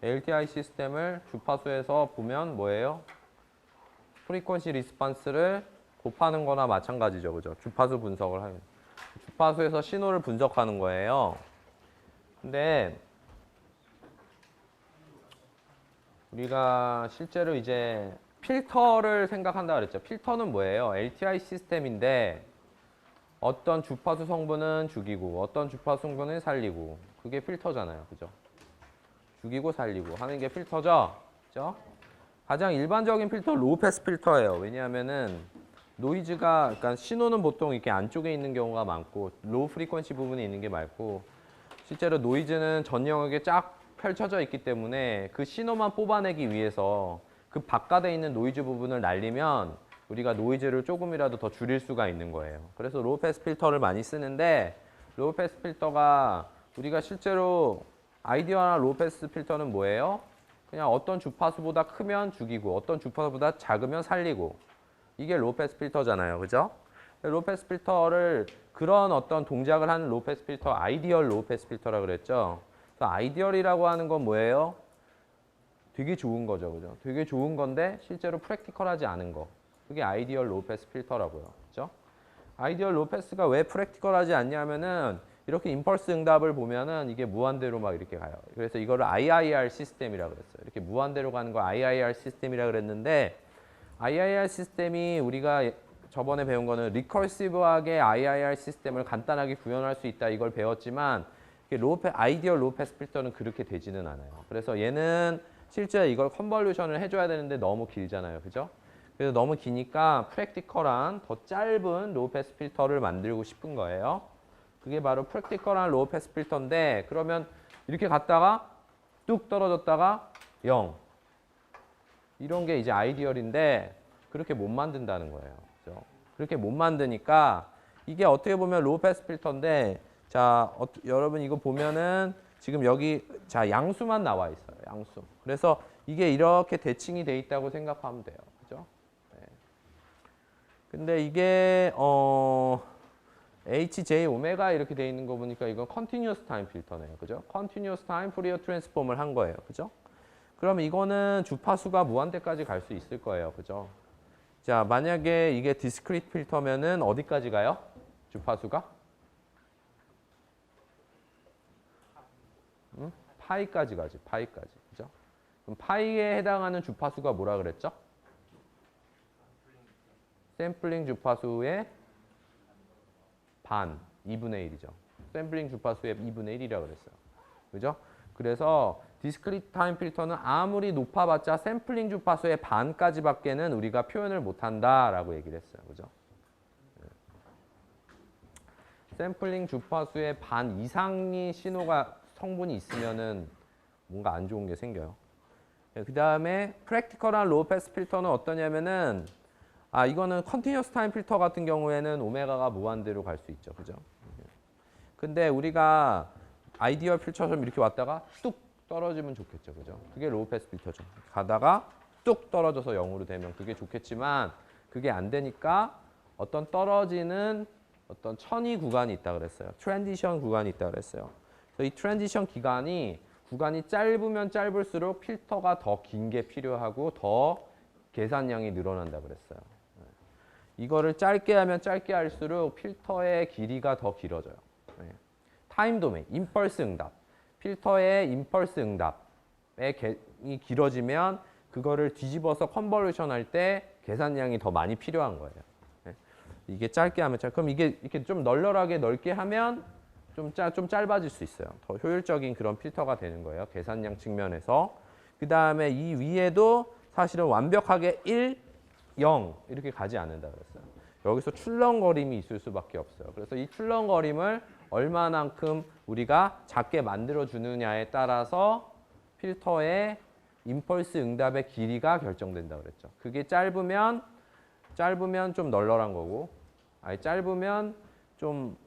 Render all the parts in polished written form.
LTI 시스템을 주파수에서 보면 뭐예요? 프리퀀시 리스판스를 곱하는 거나 마찬가지죠. 그죠? 주파수 분석을 하면. 주파수에서 신호를 분석하는 거예요. 근데 우리가 실제로 이제 필터를 생각한다 그랬죠. 필터는 뭐예요? LTI 시스템인데 어떤 주파수 성분은 죽이고 어떤 주파수 성분은 살리고 그게 필터잖아요. 그죠? 죽이고 살리고 하는 게 필터죠. 그죠? 가장 일반적인 필터 로우 패스 필터예요. 왜냐하면은 노이즈가 그러니까 신호는 보통 이렇게 안쪽에 있는 경우가 많고 로우 프리퀀시 부분에 있는 게 많고 실제로 노이즈는 전 영역에 쫙 펼쳐져 있기 때문에 그 신호만 뽑아내기 위해서 그 바깥에 있는 노이즈 부분을 날리면 우리가 노이즈를 조금이라도 더 줄일 수가 있는 거예요. 그래서 로우 패스 필터를 많이 쓰는데 로우 패스 필터가 우리가 실제로 아이디어나 로우 패스 필터는 뭐예요? 그냥 어떤 주파수보다 크면 죽이고 어떤 주파수보다 작으면 살리고 이게 로우 패스 필터잖아요. 그죠? 로우 패스 필터를 그런 어떤 동작을 하는 로우 패스 필터 아이디얼 로우 패스 필터라고 그랬죠. 아이디얼이라고 하는 건 뭐예요? 되게 좋은 거죠. 그죠? 되게 좋은 건데 실제로 프랙티컬하지 않은 거. 그게 아이디얼 로우 패스 필터라고요. 그죠? 아이디얼 로우 패스가 왜 프랙티컬하지 않냐면은 이렇게 임펄스 응답을 보면은 이게 무한대로 막 이렇게 가요. 그래서 이거를 IIR 시스템이라고 그랬어요. 이렇게 무한대로 가는 거 IIR 시스템이라고 그랬는데 IIR 시스템이 우리가 저번에 배운 거는 리커시브하게 IIR 시스템을 간단하게 구현할 수 있다 이걸 배웠지만 아이디얼 로우 패스 필터는 그렇게 되지는 않아요. 그래서 얘는 실제 이걸 컨볼루션을 해줘야 되는데 너무 길잖아요. 그죠? 그래서 너무 기니까 프랙티컬한 더 짧은 로우 패스 필터를 만들고 싶은 거예요. 그게 바로 프랙티컬한 로우 패스 필터인데 그러면 이렇게 갔다가 뚝 떨어졌다가 0 이런 게 이제 아이디얼인데 그렇게 못 만든다는 거예요. 그죠? 그렇게 못 만드니까 이게 어떻게 보면 로우 패스 필터인데 자 여러분 이거 보면은 지금 여기 자 양수만 나와 있어요. 양수. 그래서 이게 이렇게 대칭이 돼 있다고 생각하면 돼요. 그죠? 네. 근데 이게 HJ 오메가 이렇게 돼 있는 거 보니까 이건 컨티뉴어스 타임 필터네요. 그죠? 컨티뉴어스 타임 포리어 트랜스폼을 한 거예요. 그죠? 그럼 이거는 주파수가 무한대까지 갈 수 있을 거예요. 그죠? 자, 만약에 이게 디스크리트 필터면은 어디까지 가요? 주파수가? 파이까지 가지. 파이까지. 그죠? 그럼 파이에 해당하는 주파수가 뭐라 그랬죠? 샘플링 주파수의 반, 2분의 1이죠. 샘플링 주파수의 2분의 1이라고 그랬어요. 그죠? 그래서 디스크리트 타임 필터는 아무리 높아봤자 샘플링 주파수의 반까지밖에는 우리가 표현을 못한다라고 얘기를 했어요. 그죠? 샘플링 주파수의 반 이상이 신호가 성분이 있으면은 뭔가 안 좋은 게 생겨요. 그 다음에 프랙티컬한 로우 패스 필터는 어떠냐면은 이거는 컨티뉴어스 타임 필터 같은 경우에는 오메가가 무한대로 갈 수 있죠. 그죠? 근데 우리가 아이디얼 필터처럼 이렇게 왔다가 뚝 떨어지면 좋겠죠. 그죠? 그게 로우 패스 필터죠. 가다가 뚝 떨어져서 0으로 되면 그게 좋겠지만 그게 안 되니까 어떤 떨어지는 어떤 천이 구간이 있다 그랬어요. 트랜지션 구간이 있다 그랬어요. 그래서 이 트랜지션 구간이 짧으면 짧을수록 필터가 더 긴 게 필요하고 더 계산량이 늘어난다 그랬어요. 이거를 짧게 하면 짧게 할수록 필터의 길이가 더 길어져요. 타임 도메인, 임펄스 응답. 필터의 임펄스 응답이 길어지면 그거를 뒤집어서 컨볼루션 할 때 계산량이 더 많이 필요한 거예요. 이게 짧게 하면 그럼 이게 이렇게 좀 널널하게 넓게 하면 좀 짧아질 수 있어요. 더 효율적인 그런 필터가 되는 거예요. 계산량 측면에서. 그 다음에 이 위에도 사실은 완벽하게 1, 0 이렇게 가지 않는다 그랬어요. 여기서 출렁거림이 있을 수밖에 없어요. 그래서 이 출렁거림을 얼마만큼 우리가 작게 만들어주느냐에 따라서 필터의 임펄스 응답의 길이가 결정된다 그랬죠. 그게 짧으면 좀 널널한 거고, 짧으면 좀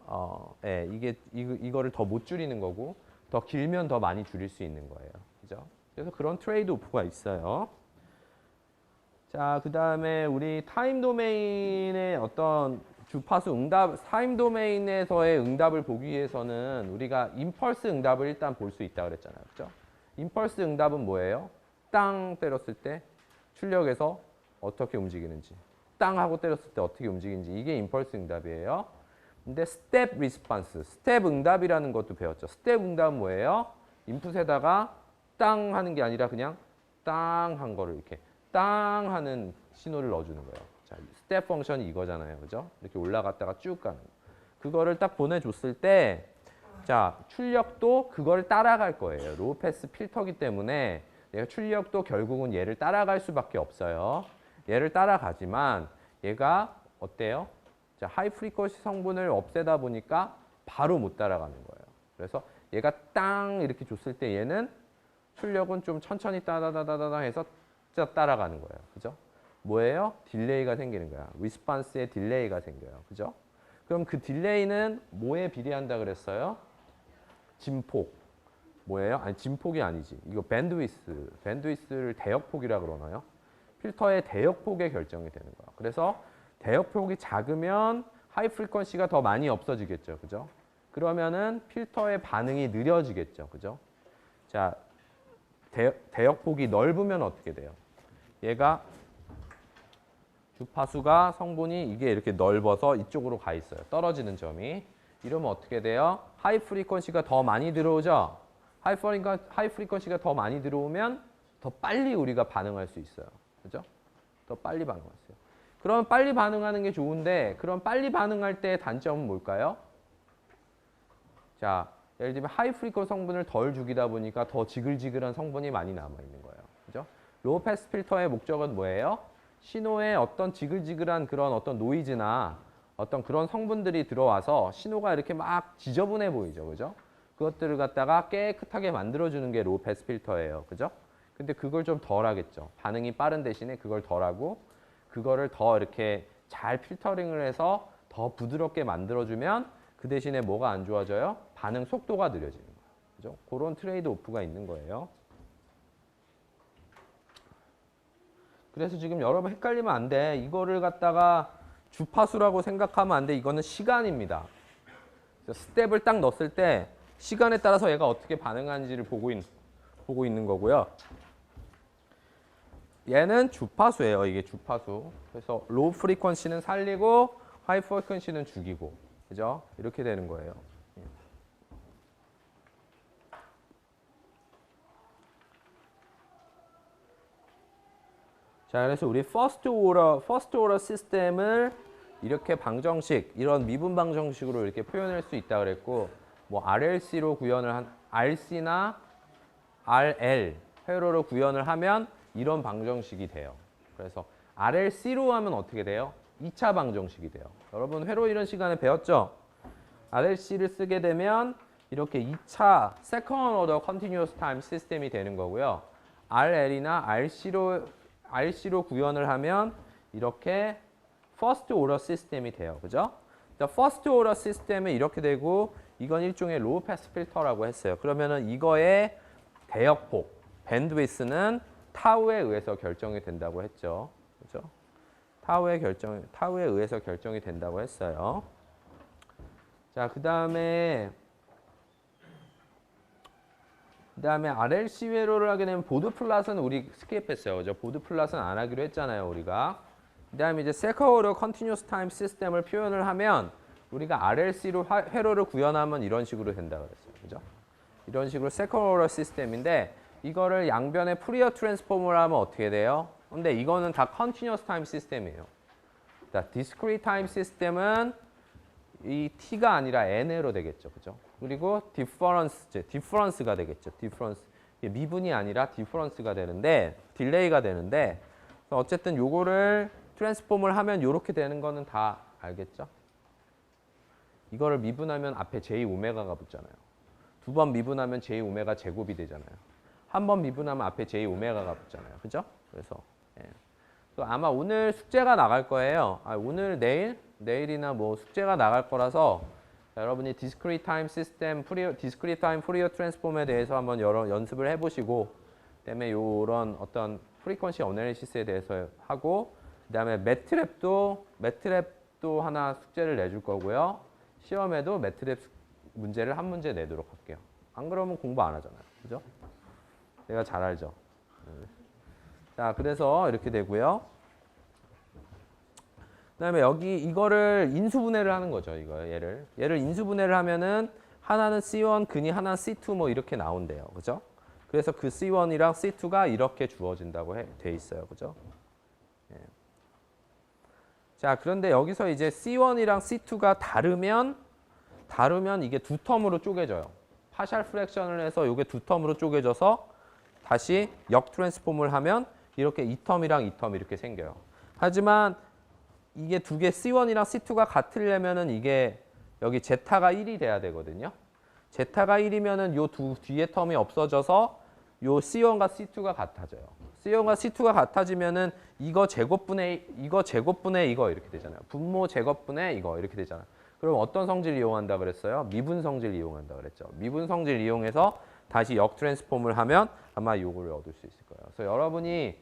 이거를 더 못 줄이는 거고, 더 길면 더 많이 줄일 수 있는 거예요. 그죠? 그래서 그런 트레이드 오프가 있어요. 자, 그 다음에 우리 타임 도메인의 어떤 주파수 응답, 타임 도메인에서의 응답을 보기 위해서는 우리가 임펄스 응답을 일단 볼 수 있다고 그랬잖아요. 그죠? 임펄스 응답은 뭐예요? 땅 때렸을 때 출력에서 어떻게 움직이는지, 땅 하고 때렸을 때 어떻게 움직이는지, 이게 임펄스 응답이에요. 근데 스텝 리스판스, 스텝 응답이라는 것도 배웠죠. 스텝 응답은 뭐예요? 인풋에다가 땅 하는 게 아니라 그냥 땅 한 거를 이렇게 땅 하는 신호를 넣어주는 거예요. 자, 스텝 펑션이 이거잖아요. 그죠? 이렇게 올라갔다가 쭉 가는 거. 그거를 딱 보내줬을 때, 자, 출력도 그걸 따라갈 거예요. 로우 패스 필터기 때문에 얘가 출력도 결국은 얘를 따라갈 수밖에 없어요. 얘를 따라가지만 얘가 어때요? 자, 하이 프리퀀시 성분을 없애다 보니까 바로 못 따라가는 거예요. 그래서 얘가 땅 이렇게 줬을 때 얘는 출력은 좀 천천히 따다다다다 해서 따라가는 거예요. 그죠? 뭐예요? 딜레이가 생기는 거야. 리스판스에 딜레이가 생겨요. 그죠? 그럼 그 딜레이는 뭐에 비례한다 그랬어요? 진폭. 뭐예요? 아니, 진폭이 아니지. 이거 밴드위스. 밴드위스를 대역폭이라 그러나요? 필터의 대역폭에 결정이 되는 거야. 그래서 대역폭이 작으면 하이 프리퀀시가 더 많이 없어지겠죠. 그죠? 그러면은 필터의 반응이 느려지겠죠. 그죠? 자, 대역폭이 넓으면 어떻게 돼요? 얘가 주파수가 성분이 이게 이렇게 넓어서 이쪽으로 가 있어요. 떨어지는 점이. 이러면 어떻게 돼요? 하이 프리퀀시가 더 많이 들어오죠? 하이 프리퀀시가 더 많이 들어오면 더 빨리 우리가 반응할 수 있어요. 그죠? 더 빨리 반응할 수 있어요. 그럼 빨리 반응하는 게 좋은데, 그럼 빨리 반응할 때의 단점은 뭘까요? 자, 예를 들면 하이 프리퀀시 성분을 덜 죽이다 보니까 더 지글지글한 성분이 많이 남아있는 거예요. 그죠? 로우 패스 필터의 목적은 뭐예요? 신호에 어떤 지글지글한 그런 어떤 노이즈나 어떤 그런 성분들이 들어와서 신호가 이렇게 막 지저분해 보이죠. 그죠? 그것들을 갖다가 깨끗하게 만들어주는 게 로우 패스 필터예요. 그죠? 근데 그걸 좀 덜 하겠죠. 반응이 빠른 대신에 그걸 덜 하고 그거를 더 이렇게 잘 필터링을 해서 더 부드럽게 만들어주면 그 대신에 뭐가 안 좋아져요? 반응 속도가 느려지는 거예요. 그죠? 그런 트레이드 오프가 있는 거예요. 그래서 지금 여러분 헷갈리면 안 돼. 이거를 갖다가 주파수라고 생각하면 안 돼. 이거는 시간입니다. 스텝을 딱 넣었을 때 시간에 따라서 얘가 어떻게 반응하는지를 보고 있는 거고요. 얘는 주파수예요. 이게 주파수. 그래서 로우 프리퀀시는 살리고 하이 프리퀀시는 죽이고. 그죠? 이렇게 되는 거예요. 자, 그래서 우리 퍼스트 오더 시스템을 이렇게 방정식, 이런 미분 방정식으로 이렇게 표현할 수 있다 그랬고, 뭐 RLC로 구현을 한 RC나 RL 회로로 구현을 하면 이런 방정식이 돼요. 그래서 RLC로 하면 어떻게 돼요? 2차 방정식이 돼요. 여러분 회로 이론 시간에 배웠죠? RLC를 쓰게 되면 이렇게 2차 Second Order Continuous Time 시스템이 되는 거고요. RL이나 RC로 구현을 하면 이렇게 First Order 시스템이 돼요. 그죠? First Order 시스템은 이렇게 되고 이건 일종의 로우 패스 필터라고 했어요. 그러면은 이거의 대역폭, 밴드위스는 타우에 의해서 결정이 된다고 했죠. 그죠? 타우에 의해서 결정이 된다고 했어요. 자, 그다음에 RLC 회로를 하게 되면 보드 플랫은 우리 스킵했어요. 그죠? 보드 플랫은 안 하기로 했잖아요, 우리가. 그다음에 이제 Second Order Continuous Time 시스템을 표현을 하면 우리가 RLC로 회로를 구현하면 이런 식으로 된다 그랬어요. 그죠? 이런 식으로 Second Order 시스템인데 이거를 양변에 푸리어 트랜스포머를 하면 어떻게 돼요? 근데 이거는 다 Continuous Time 시스템이에요. 자, Discrete Time 시스템은 이 t가 아니라 n으로 되겠죠. 그죠? 그리고 difference가 되겠죠. difference. 미분이 아니라 difference가 되는데 딜레이가 되는데 어쨌든 요거를 트랜스폼을 하면 요렇게 되는 거는 다 알겠죠? 이거를 미분하면 앞에 j 오메가가 붙잖아요. 두 번 미분하면 j 오메가 제곱이 되잖아요. 한 번 미분하면 앞에 j 오메가가 붙잖아요. 그죠? 그래서 아마 오늘 숙제가 나갈 거예요. 오늘 내일이나 뭐 숙제가 나갈 거라서 여러분이 discrete time system, discrete time Fourier transform에 대해서 한번 여러 연습을 해보시고, 그다음에 요런 어떤 프리퀀시 어널리시스에 대해서 하고, 그다음에 매트랩도 하나 숙제를 내줄 거고요. 시험에도 매트랩 문제를 한 문제 내도록 할게요. 안 그러면 공부 안 하잖아요. 그죠? 내가 잘 알죠. 자, 그래서 이렇게 되고요. 그다음에 여기 이거를 인수분해를 하는 거죠. 이거 얘를 인수분해를 하면은 하나는 C1 근이 하나는 C2 뭐 이렇게 나온대요. 그죠? 그래서 그 C1이랑 C2가 이렇게 주어진다고 돼 있어요. 그죠? 예. 자, 그런데 여기서 이제 C1이랑 C2가 다르면 이게 두 텀으로 쪼개져요. 파셜 프랙션을 해서 이게 두 텀으로 쪼개져서 다시 역 트랜스폼을 하면 이렇게 이 텀이랑 이 텀 이렇게 생겨요. 하지만 이게 두 개 C1이랑 C2가 같으려면은 이게 여기 제타가 1이 돼야 되거든요. 제타가 1이면은 요 두 뒤에 텀이 없어져서 요 C1과 C2가 같아져요. C1과 C2가 같아지면은 이거 제곱분의 이거 이렇게 되잖아요. 분모 제곱분의 이거 이렇게 되잖아요. 그럼 어떤 성질 이용한다 그랬어요? 미분 성질 이용한다 그랬죠. 미분 성질 이용해서 다시 역 트랜스폼을 하면 아마 요거를 얻을 수 있을 거예요. 그래서 여러분이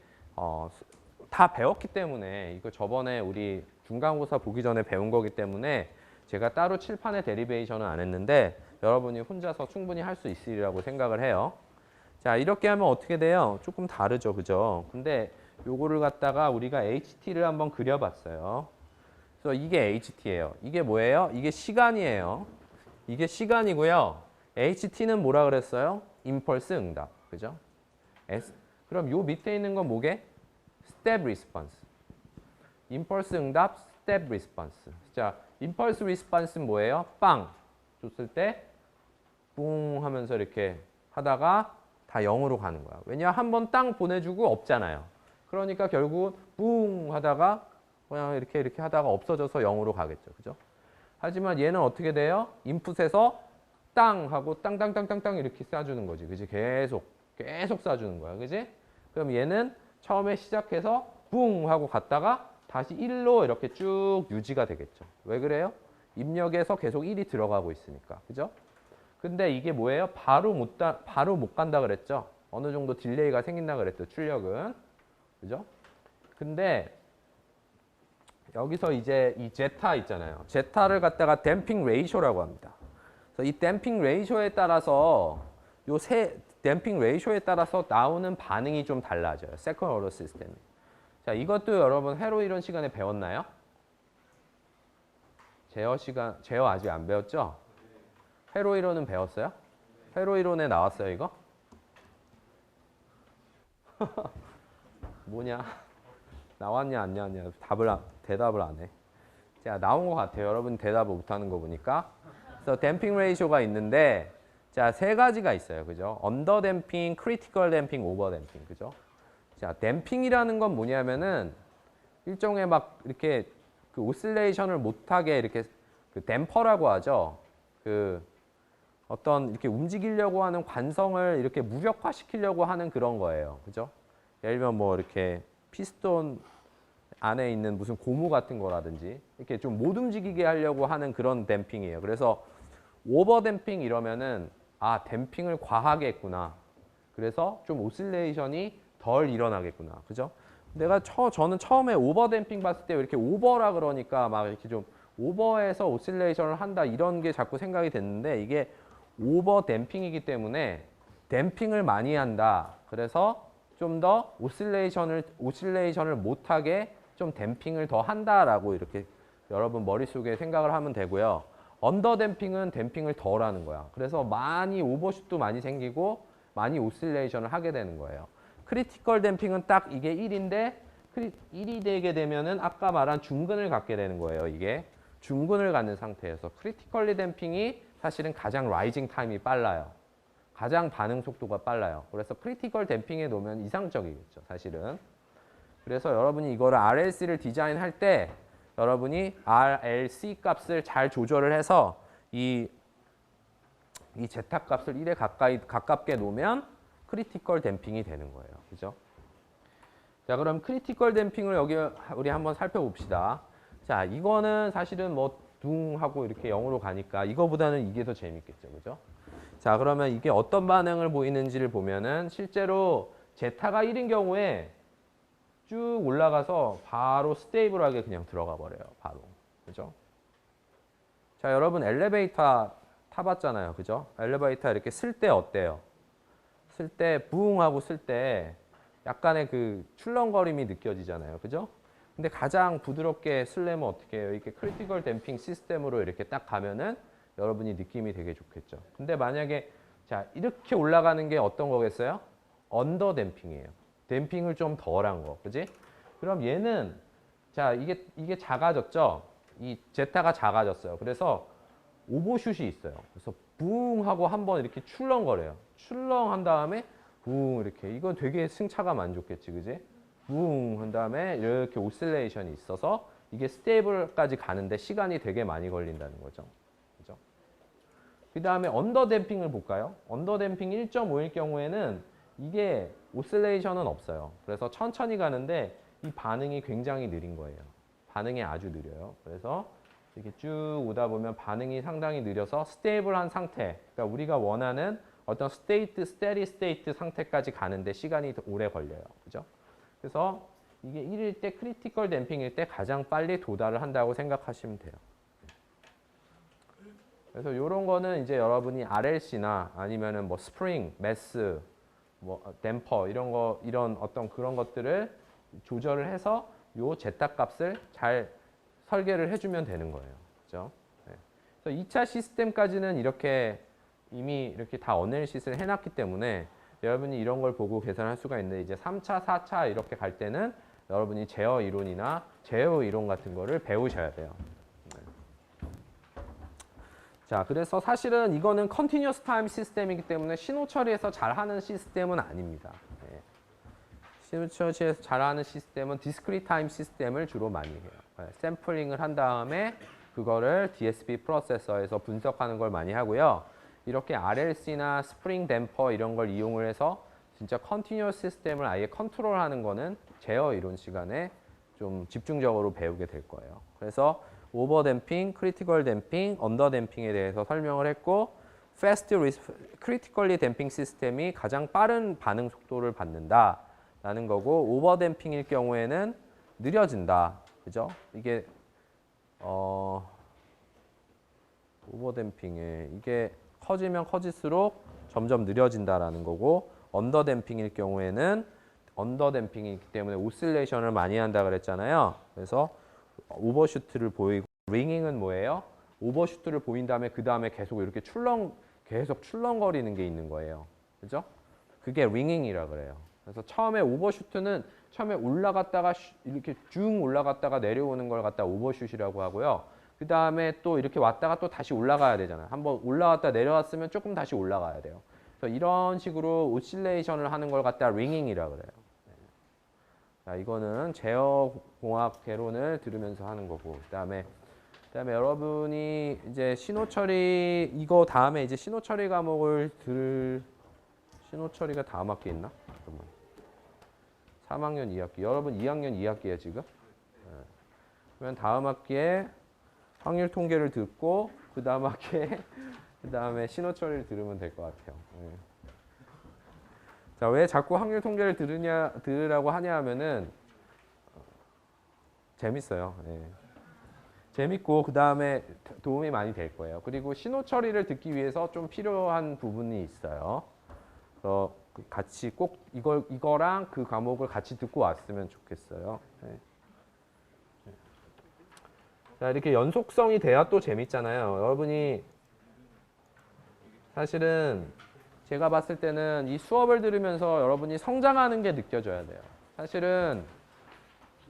다 배웠기 때문에 이거 저번에 우리 중간고사 보기 전에 배운 거기 때문에 제가 따로 칠판에 데리베이션은 안 했는데 여러분이 혼자서 충분히 할 수 있으리라고 생각을 해요. 자, 이렇게 하면 어떻게 돼요? 조금 다르죠, 그죠? 근데 요거를 갖다가 우리가 HT를 한번 그려봤어요. 그래서 이게 HT예요. 이게 뭐예요? 이게 시간이에요. 이게 시간이고요. HT는 뭐라 그랬어요? 임펄스 응답, 그죠? 그럼 요 밑에 있는 건 뭐게? 스텝 리스폰스. 임펄스 응답, 스텝 리스폰스. 자, 임펄스 리스폰스는 뭐예요? 빵 줬을 때 뿡 하면서 이렇게 하다가 다 0으로 가는 거야. 왜냐? 한 번 땅 보내주고 없잖아요. 그러니까 결국은 뿡 하다가 그냥 이렇게 하다가 없어져서 0으로 가겠죠. 그죠? 하지만 얘는 어떻게 돼요? 인풋에서 땅 하고 땅땅땅땅땅 이렇게 쏴주는 거지. 그지? 계속 쏴주는 거야. 그지? 그럼 얘는 처음에 시작해서 뿡 하고 갔다가 다시 1로 이렇게 쭉 유지가 되겠죠. 왜 그래요? 입력에서 계속 1이 들어가고 있으니까. 그죠? 근데 이게 뭐예요? 바로 못 간다 그랬죠? 어느 정도 딜레이가 생긴다 그랬죠, 출력은. 그죠? 근데 여기서 이제 이 제타 있잖아요. 제타를 갖다가 댐핑 레이쇼라고 합니다. 그래서 이 댐핑 레이쇼에 따라서 댐핑 레이쇼에 따라서 나오는 반응이 좀 달라져요. 세컨드 오더 시스템이. 자, 이것도 여러분 회로 이론 시간에 배웠나요? 제어 아직 안 배웠죠? 회로 이론은 배웠어요? 회로 이론에 나왔어요, 이거? 뭐냐? 나왔냐, 안 나왔냐? 대답을 안 해. 자, 나온 것 같아요. 여러분 대답을 못 하는 거 보니까. 그래서 댐핑 레이쇼가 있는데, 자, 세 가지가 있어요. 그죠? 언더 댐핑, 크리티컬 댐핑, 오버 댐핑. 그죠? 자, 댐핑이라는 건 뭐냐면은 일종의 막 이렇게 그 오실레이션을 못하게 이렇게 그 댐퍼라고 하죠. 그 어떤 이렇게 움직이려고 하는 관성을 이렇게 무력화시키려고 하는 그런 거예요. 그죠? 예를 들면 뭐 이렇게 피스톤 안에 있는 무슨 고무 같은 거라든지 이렇게 좀 못 움직이게 하려고 하는 그런 댐핑이에요. 그래서 오버 댐핑 이러면은 아, 댐핑을 과하게 했구나. 그래서 좀 오실레이션이 덜 일어나겠구나. 그죠? 저는 처음에 오버 댐핑 봤을 때 이렇게 오버라 그러니까 막 이렇게 좀 오버해서 오실레이션을 한다 이런 게 자꾸 생각이 됐는데 이게 오버 댐핑이기 때문에 댐핑을 많이 한다. 그래서 좀 더 오실레이션을 못하게 좀 댐핑을 더 한다라고 이렇게 여러분 머릿속에 생각을 하면 되고요. 언더 댐핑은 댐핑을 덜 하는 거야. 그래서 많이 오버슛도 많이 생기고 많이 오실레이션을 하게 되는 거예요. 크리티컬 댐핑은 딱 이게 1인데 1이 되게 되면은 아까 말한 중근을 갖게 되는 거예요. 이게 중근을 갖는 상태에서 크리티컬리 댐핑이 사실은 가장 라이징 타임이 빨라요. 가장 반응 속도가 빨라요. 그래서 크리티컬 댐핑에 놓으면 이상적이겠죠, 사실은. 그래서 여러분이 이거를 RLC를 디자인할 때 여러분이 RLC 값을 잘 조절을 해서 이 제타 값을 1에 가깝게 놓으면 크리티컬 댐핑이 되는 거예요. 그죠? 자, 그럼 크리티컬 댐핑을 여기 우리 한번 살펴봅시다. 자, 이거는 사실은 뭐 둥 하고 이렇게 0으로 가니까 이거보다는 이게 더 재밌겠죠. 그죠? 자, 그러면 이게 어떤 반응을 보이는지를 보면은 실제로 제타가 1인 경우에 쭉 올라가서 바로 스테이블하게 그냥 들어가 버려요. 바로. 그죠? 자, 여러분 엘리베이터 타봤잖아요. 그죠? 엘리베이터 이렇게 쓸 때 어때요? 쓸 때 부응하고 쓸 때 약간의 그 출렁거림이 느껴지잖아요. 그죠? 근데 가장 부드럽게 쓰려면 어떻게 해요? 이렇게 크리티컬 댐핑 시스템으로 이렇게 딱 가면은 여러분이 느낌이 되게 좋겠죠. 근데 만약에 자, 이렇게 올라가는 게 어떤 거겠어요? 언더 댐핑이에요. 댐핑을 좀 덜한 거. 그지? 그럼 얘는 자, 이게 작아졌죠? 이 제타가 작아졌어요. 그래서 오버슛이 있어요. 그래서 붕 하고 한번 이렇게 출렁거려요. 출렁한 다음에 붕 이렇게. 이건 되게 승차감 안 좋겠지, 그지? 붕 한 다음에 이렇게 오실레이션이 있어서 이게 스테이블까지 가는데 시간이 되게 많이 걸린다는 거죠. 그죠? 그 다음에 언더 댐핑을 볼까요? 언더 댐핑 1.5일 경우에는 이게 오실레이션은 없어요. 그래서 천천히 가는데 이 반응이 굉장히 느린 거예요. 반응이 아주 느려요. 그래서 이렇게 쭉 오다 보면 반응이 상당히 느려서 스테이블한 상태, 그러니까 우리가 원하는 어떤 스테디 스테이트 상태까지 가는데 시간이 더 오래 걸려요. 그죠? 그래서 이게 1일 때 크리티컬 댐핑일 때 가장 빨리 도달을 한다고 생각하시면 돼요. 그래서 이런 거는 이제 여러분이 RLC나 아니면은 뭐 스프링, 매스, 뭐 댐퍼 이런 어떤 그런 것들을 조절을 해서 요 제타 값을 잘 설계를 해주면 되는 거예요. 그죠? 네. 그래서 2차 시스템까지는 이렇게 이미 이렇게 다 어널리시스를 해놨기 때문에 여러분이 이런 걸 보고 계산할 수가 있는데 이제 3차, 4차 이렇게 갈 때는 여러분이 제어 이론이나 제어 이론 같은 거를 배우셔야 돼요. 네. 자, 그래서 사실은 이거는 컨티뉴어스 타임 시스템이기 때문에 신호 처리에서 잘하는 시스템은 아닙니다. 네. 신호 처리에서 잘하는 시스템은 디스크리트 타임 시스템을 주로 많이 해요. 네. 샘플링을 한 다음에 그거를 DSP 프로세서에서 분석하는 걸 많이 하고요. 이렇게 RLC나 스프링 댐퍼 이런 걸 이용을 해서 진짜 컨티뉴어스 시스템을 아예 컨트롤하는 거는 제어 이론 시간에 좀 집중적으로 배우게 될 거예요. 그래서 오버 댐핑, 크리티컬 댐핑, 언더 댐핑에 대해서 설명을 했고 크리티컬리 댐핑 시스템이 가장 빠른 반응 속도를 받는다라는 거고 오버 댐핑일 경우에는 느려진다. 그죠? 이게 오버 댐핑에 이게 커지면 커질수록 점점 느려진다라는 거고 언더 댐핑일 경우에는 언더 댐핑이기 때문에 오실레이션을 많이 한다 그랬잖아요. 그래서 오버슈트를 보이고 링잉은 뭐예요? 오버슈트를 보인 다음에 그 다음에 계속 이렇게 계속 출렁거리는 게 있는 거예요. 그죠? 그게 링잉이라 그래요. 그래서 처음에 오버슈트는 처음에 올라갔다가 이렇게 쭉 올라갔다가 내려오는 걸 갖다 오버슛이라고 하고요. 그 다음에 또 이렇게 왔다가 또 다시 올라가야 되잖아요. 한번 올라갔다 내려왔으면 조금 다시 올라가야 돼요. 그래서 이런 식으로 오실레이션을 하는 걸 갖다 링잉이라 그래요. 자, 이거는 제어공학 개론을 들으면서 하는 거고, 그다음에 여러분이 이제 신호 처리 이거 다음에 이제 신호 처리 과목을 신호 처리가 다음 학기에 있나? 잠깐만. 3학년 2학기. 여러분 2학년 2학기에 지금? 네. 그러면 다음 학기에 확률 통계를 듣고 그 다음 학기에 그 다음에 신호 처리를 들으면 될 것 같아요. 네. 자, 왜 자꾸 확률 통계를 들으라고 하냐 하면은 재밌어요. 네. 재밌고 그 다음에 도움이 많이 될 거예요. 그리고 신호 처리를 듣기 위해서 좀 필요한 부분이 있어요. 그래서 같이 꼭 이거랑 그 과목을 같이 듣고 왔으면 좋겠어요. 네. 자, 이렇게 연속성이 돼야 또 재밌잖아요. 여러분이 사실은 제가 봤을 때는 이 수업을 들으면서 여러분이 성장하는 게 느껴져야 돼요. 사실은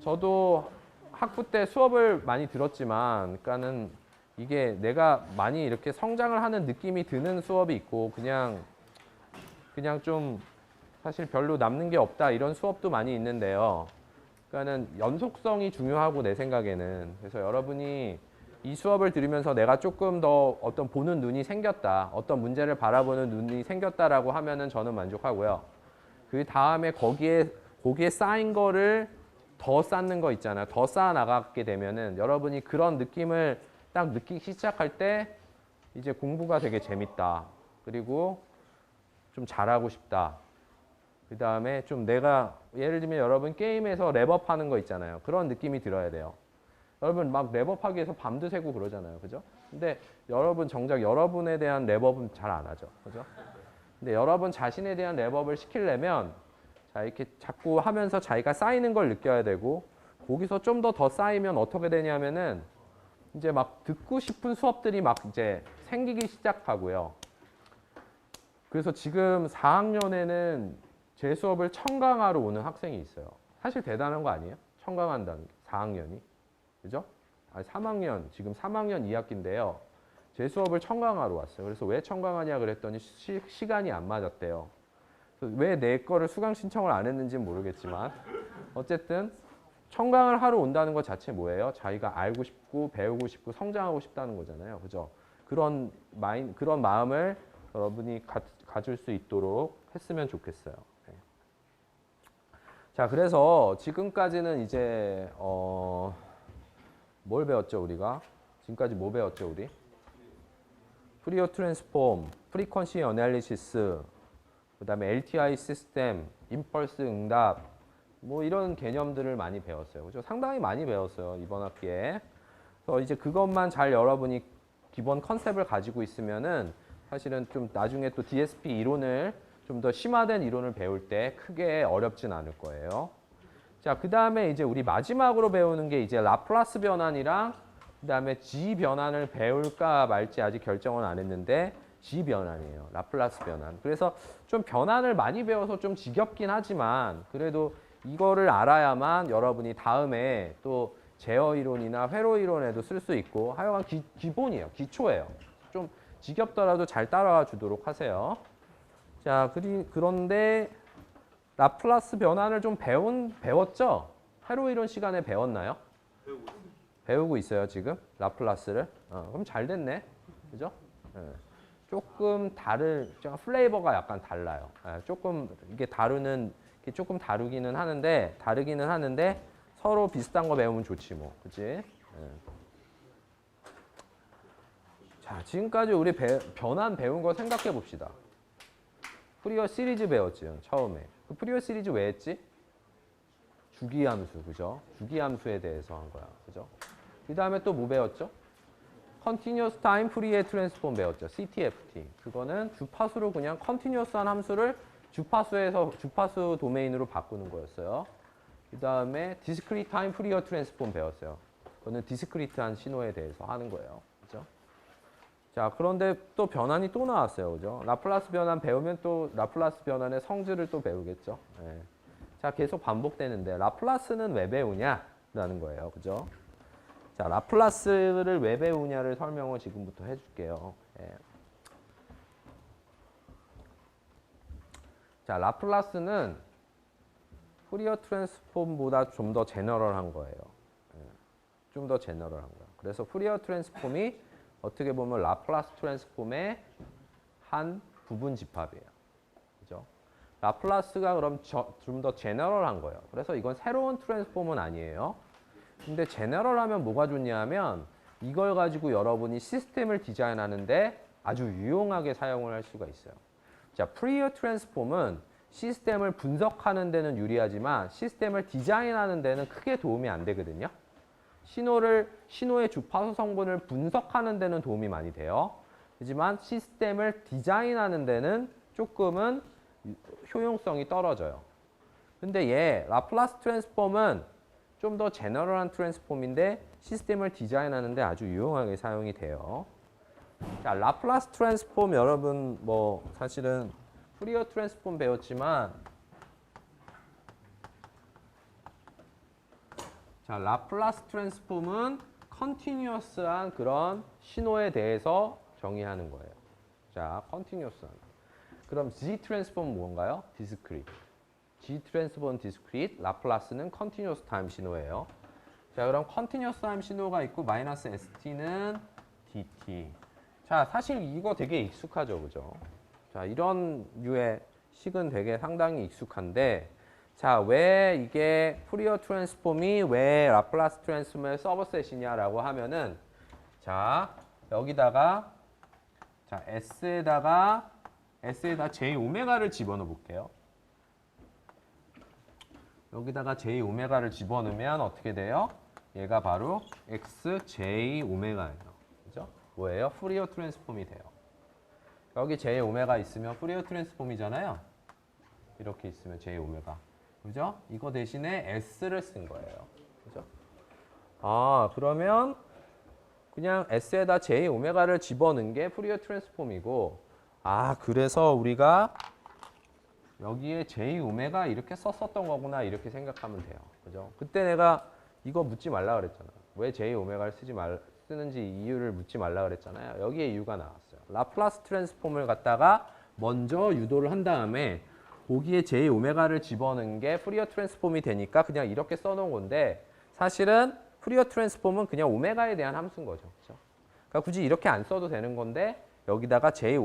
저도 학부 때 수업을 많이 들었지만, 그러니까는 이게 내가 많이 이렇게 성장을 하는 느낌이 드는 수업이 있고, 그냥 좀 사실 별로 남는 게 없다 이런 수업도 많이 있는데요. 그러니까는 연속성이 중요하고 내 생각에는. 그래서 여러분이 이 수업을 들으면서 내가 조금 더 어떤 보는 눈이 생겼다, 어떤 문제를 바라보는 눈이 생겼다라고 하면은 저는 만족하고요. 그 다음에 거기에 쌓인 거를 더 쌓는 거 있잖아요. 더 쌓아 나가게 되면은 여러분이 그런 느낌을 딱 느끼기 시작할 때 이제 공부가 되게 재밌다. 그리고 좀 잘하고 싶다. 그 다음에 좀 내가 예를 들면 여러분 게임에서 랩업 하는 거 있잖아요. 그런 느낌이 들어야 돼요. 여러분 막 랩업 하기 위해서 밤도 새고 그러잖아요. 그죠? 근데 여러분 정작 여러분에 대한 랩업은 잘 안 하죠. 그죠? 근데 여러분 자신에 대한 랩업을 시키려면 자, 이렇게 자꾸 하면서 자기가 쌓이는 걸 느껴야 되고 거기서 좀 더 쌓이면 어떻게 되냐면은 이제 막 듣고 싶은 수업들이 막 이제 생기기 시작하고요. 그래서 지금 4학년에는 제 수업을 청강하러 오는 학생이 있어요. 사실 대단한 거 아니에요? 청강한다는 게 4학년이. 그죠? 아니 3학년, 지금 3학년 2학기인데요. 제 수업을 청강하러 왔어요. 그래서 왜 청강하냐 그랬더니 시간이 안 맞았대요. 왜 내 거를 수강 신청을 안 했는지는 모르겠지만 어쨌든 청강을 하러 온다는 것 자체 뭐예요? 자기가 알고 싶고 배우고 싶고 성장하고 싶다는 거잖아요. 그죠? 그런 마음을 여러분이 가질 수 있도록 했으면 좋겠어요. 네. 자, 그래서 지금까지는 이제 뭘 배웠죠, 우리가? 지금까지 뭐 배웠죠, 우리? 프리어 트랜스폼, 프리퀀시 어널리시스, 그다음에 LTI 시스템, 임펄스 응답, 뭐 이런 개념들을 많이 배웠어요. 그죠? 상당히 많이 배웠어요, 이번 학기에. 그래서 이제 그것만 잘 여러분이 기본 컨셉을 가지고 있으면은 사실은 좀 나중에 또 DSP 이론을 좀 더 심화된 이론을 배울 때 크게 어렵진 않을 거예요. 자, 그다음에 이제 우리 마지막으로 배우는 게 이제 라플라스 변환이랑 그다음에 G 변환을 배울까 말지 아직 결정은 안 했는데 G 변환이에요. 라플라스 변환. 그래서 좀 변환을 많이 배워서 좀 지겹긴 하지만 그래도 이거를 알아야만 여러분이 다음에 또 제어 이론이나 회로 이론에도 쓸 수 있고 하여간 기본이에요. 기초예요. 좀 지겹더라도 잘 따라와 주도록 하세요. 자, 그런데 라플라스 변환을 좀 배웠죠? 회로 이론 시간에 배웠나요? 배우고 있어요, 지금? 라플라스를? 그럼 잘 됐네. 그죠? 네. 조금 플레이버가 약간 달라요. 조금 이게 조금 다르기는 하는데 서로 비슷한 거 배우면 좋지 뭐. 그치? 네. 자, 지금까지 우리 변환 배운 거 생각해 봅시다. 프리어 시리즈 배웠죠, 처음에. 그 프리어 시리즈 왜 했지? 주기함수, 그죠? 주기함수에 대해서 한 거야, 그죠? 그 다음에 또 뭐 배웠죠? Continuous Time Fourier Transform 배웠죠, CTFT. 그거는 주파수로 그냥 컨티뉴어스한 함수를 주파수 도메인으로 바꾸는 거였어요. 그 다음에 Discrete Time Fourier Transform 배웠어요. 그거는 디스크리트한 신호에 대해서 하는 거예요, 그죠? 자, 그런데 또 변환이 또 나왔어요, 그죠? 라플라스 변환 배우면 또 라플라스 변환의 성질을 또 배우겠죠. 네. 자, 계속 반복되는데 라플라스는 왜 배우냐라는 거예요, 그죠? 자, 라플라스를 왜 배우냐를 설명을 지금부터 해줄게요. 네. 자, 라플라스는 푸리어 트랜스폼보다 좀 더 제너럴한 거예요. 네. 좀 더 제너럴한 거예요. 그래서 푸리어 트랜스폼이 어떻게 보면 라플라스 트랜스폼의 한 부분 집합이에요. 그죠? 라플라스가 그럼 좀 더 제너럴한 거예요. 그래서 이건 새로운 트랜스폼은 아니에요. 근데 제너럴하면 뭐가 좋냐면 이걸 가지고 여러분이 시스템을 디자인하는데 아주 유용하게 사용을 할 수가 있어요. 자, 프리어 트랜스폼은 시스템을 분석하는 데는 유리하지만 시스템을 디자인하는 데는 크게 도움이 안 되거든요. 신호의 주파수 성분을 분석하는 데는 도움이 많이 돼요. 하지만 시스템을 디자인하는 데는 조금은 효용성이 떨어져요. 근데 라플라스 트랜스폼은 좀 더 제너럴한 트랜스폼인데 시스템을 디자인하는 데 아주 유용하게 사용이 돼요. 자, 라플라스 트랜스폼 여러분 뭐 사실은 푸리어 트랜스폼 배웠지만 자, 라플라스 트랜스폼은 컨티뉴어스한 그런 신호에 대해서 정의하는 거예요. 자, 컨티뉴어스한. 그럼 G 트랜스폼은 뭔가요? 디스크리트. G 트랜스폼 디스크리트, 라플라스는 컨티뉴어스 타임 신호예요. 자, 그럼 컨티뉴어스 타임 신호가 있고 마이너스 ST는 DT. 자, 사실 이거 되게 익숙하죠, 그죠? 자, 이런 류의 식은 되게 상당히 익숙한데 자, 왜 이게 푸리어 트랜스폼이 왜 라플라스 트랜스폼의 서브셋이냐라고 하면은 자, 여기다가 자, S에다 J 오메가를 집어넣어 볼게요. 여기다가 J 오메가를 집어넣으면 어떻게 돼요? 얘가 바로 X J 오메가예요. 그죠? 뭐예요? 푸리어 트랜스폼이 돼요. 여기 j 오메가 있으면 푸리어 트랜스폼이잖아요. 이렇게 있으면 j 오메가. 그죠? 이거 대신에 s를 쓴 거예요. 그죠? 아, 그러면 그냥 s에다 j 오메가를 집어넣은 게 푸리어 트랜스폼이고, 아, 그래서 우리가 여기에 j 오메가 이렇게 썼었던 거구나, 이렇게 생각하면 돼요. 그죠? 그때 내가 이거 묻지 말라 그랬잖아. 왜 j 오메가를 쓰는지 이유를 묻지 말라 그랬잖아요. 여기에 이유가 나왔어요. 라플라스 트랜스폼을 갖다가 먼저 유도를 한 다음에 거기에 j 오메가를 집어넣은 게 푸리어 트랜스폼이 되니까 그냥 이렇게 써놓은 건데, 사실은 푸리어 트랜스폼은 그냥 오메가에 대한 함수인 거죠. 그렇죠? 그러니까 굳이 이렇게 안 써도 되는 건데, 여기다가 j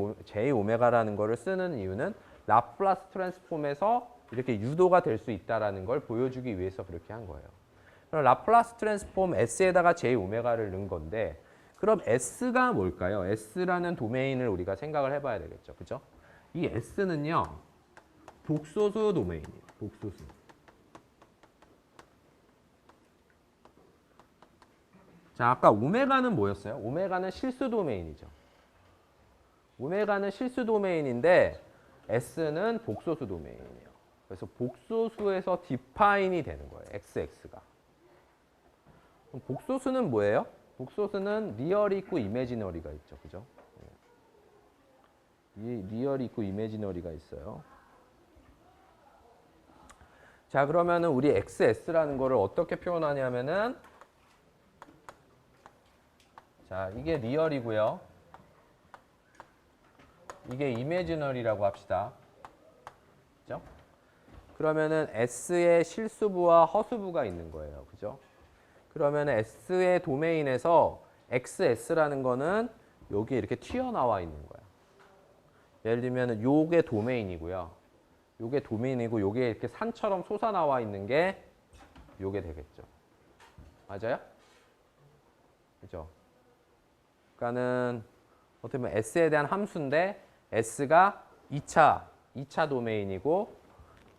오메가라는 거를 쓰는 이유는 라플라스 트랜스폼에서 이렇게 유도가 될 수 있다는 걸 보여주기 위해서 그렇게 한 거예요. 그럼 라플라스 트랜스폼 S에다가 j 오메가를 넣은 건데, 그럼 S가 뭘까요? S라는 도메인을 우리가 생각을 해봐야 되겠죠. 그죠? 이 S는요, 복소수 도메인이에요. 복소수. 자, 아까 오메가는 뭐였어요? 오메가는 실수 도메인이죠. 오메가는 실수 도메인인데 S는 복소수 도메인이에요. 그래서 복소수에서 디파인이 되는 거예요. XX가. 그럼 복소수는 뭐예요? 복소수는 리얼이 있고 이매지너리가 있죠. 그죠? 이 리얼이 있고 이매지너리가 있어요. 자, 그러면은 우리 XS라는 거를 어떻게 표현하냐면은, 자, 이게 리얼이고요. 이게 이매지너리라고 합시다. 그죠? 그러면은 S의 실수부와 허수부가 있는 거예요. 그죠? 그러면 S의 도메인에서 XS라는 거는 여기 이렇게 튀어나와 있는 거야. 예를 들면 요게 도메인이고요. 요게 도메인이고 요게 이렇게 산처럼 솟아나와 있는 게 요게 되겠죠. 맞아요? 그죠? 그러니까는 어떻게 보면 S에 대한 함수인데 S가 2차 도메인이고,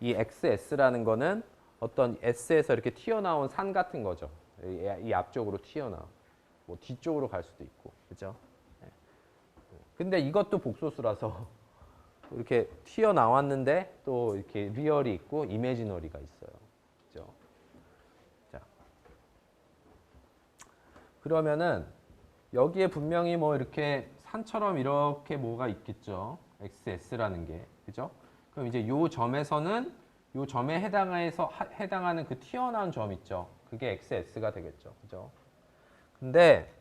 이 XS라는 거는 어떤 S에서 이렇게 튀어나온 산 같은 거죠. 이 앞쪽으로 튀어나온. 뭐 뒤쪽으로 갈 수도 있고. 그죠? 근데 이것도 복소수라서 이렇게 튀어나왔는데 또 이렇게 리얼이 있고 이매지너리가 있어요. 그죠? 자. 그러면은 여기에 분명히 뭐 이렇게 산처럼 이렇게 뭐가 있겠죠. XS라는 게. 그죠? 그럼 이제 요 점에서는 요 점에 해당하는 그 튀어나온 점 있죠. 그게 XS가 되겠죠. 그죠? 근데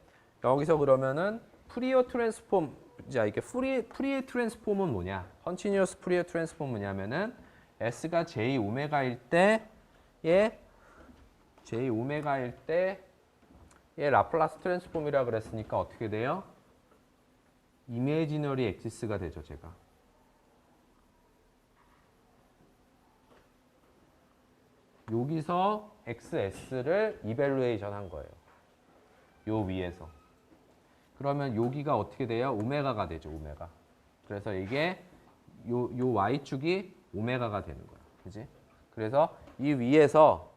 여기서 그러면은 프리어 트랜스폼, 자, 이게 프리어 트랜스폼은 뭐냐? 컨티뉴어스 프리어 트랜스폼은 뭐냐면은 S가 J 오메가일 때에 J 오메가일 때 얘 라플라스 트랜스폼이라 그랬으니까 어떻게 돼요? 이미지너리 엑시스가 되죠, 제가. 여기서 XS를 이밸루에이션 한 거예요. 요 위에서. 그러면 여기가 어떻게 돼요? 오메가가 되죠, 오메가. 그래서 이게 요 Y축이 오메가가 되는 거야. 그지? 그래서 이 위에서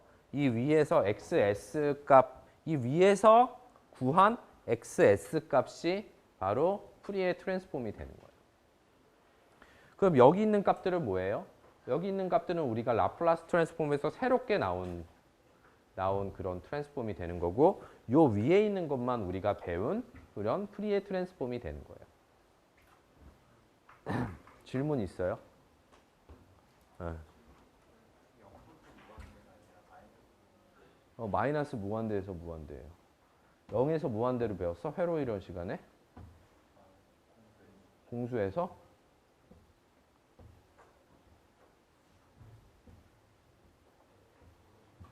XS 값, 이 위에서 구한 XS 값이 바로 프리에 트랜스폼이 되는 거예요. 그럼 여기 있는 값들은 뭐예요? 여기 있는 값들은 우리가 라플라스 트랜스폼에서 새롭게 나온 그런 트랜스폼이 되는 거고, 요 위에 있는 것만 우리가 배운 그런 프리에 트랜스폼이 되는 거예요. 질문 있어요? 네. 마이너스 무한대에서 무한대예요. 0에서 무한대로 배웠어? 회로 이론 시간에? 공수에서?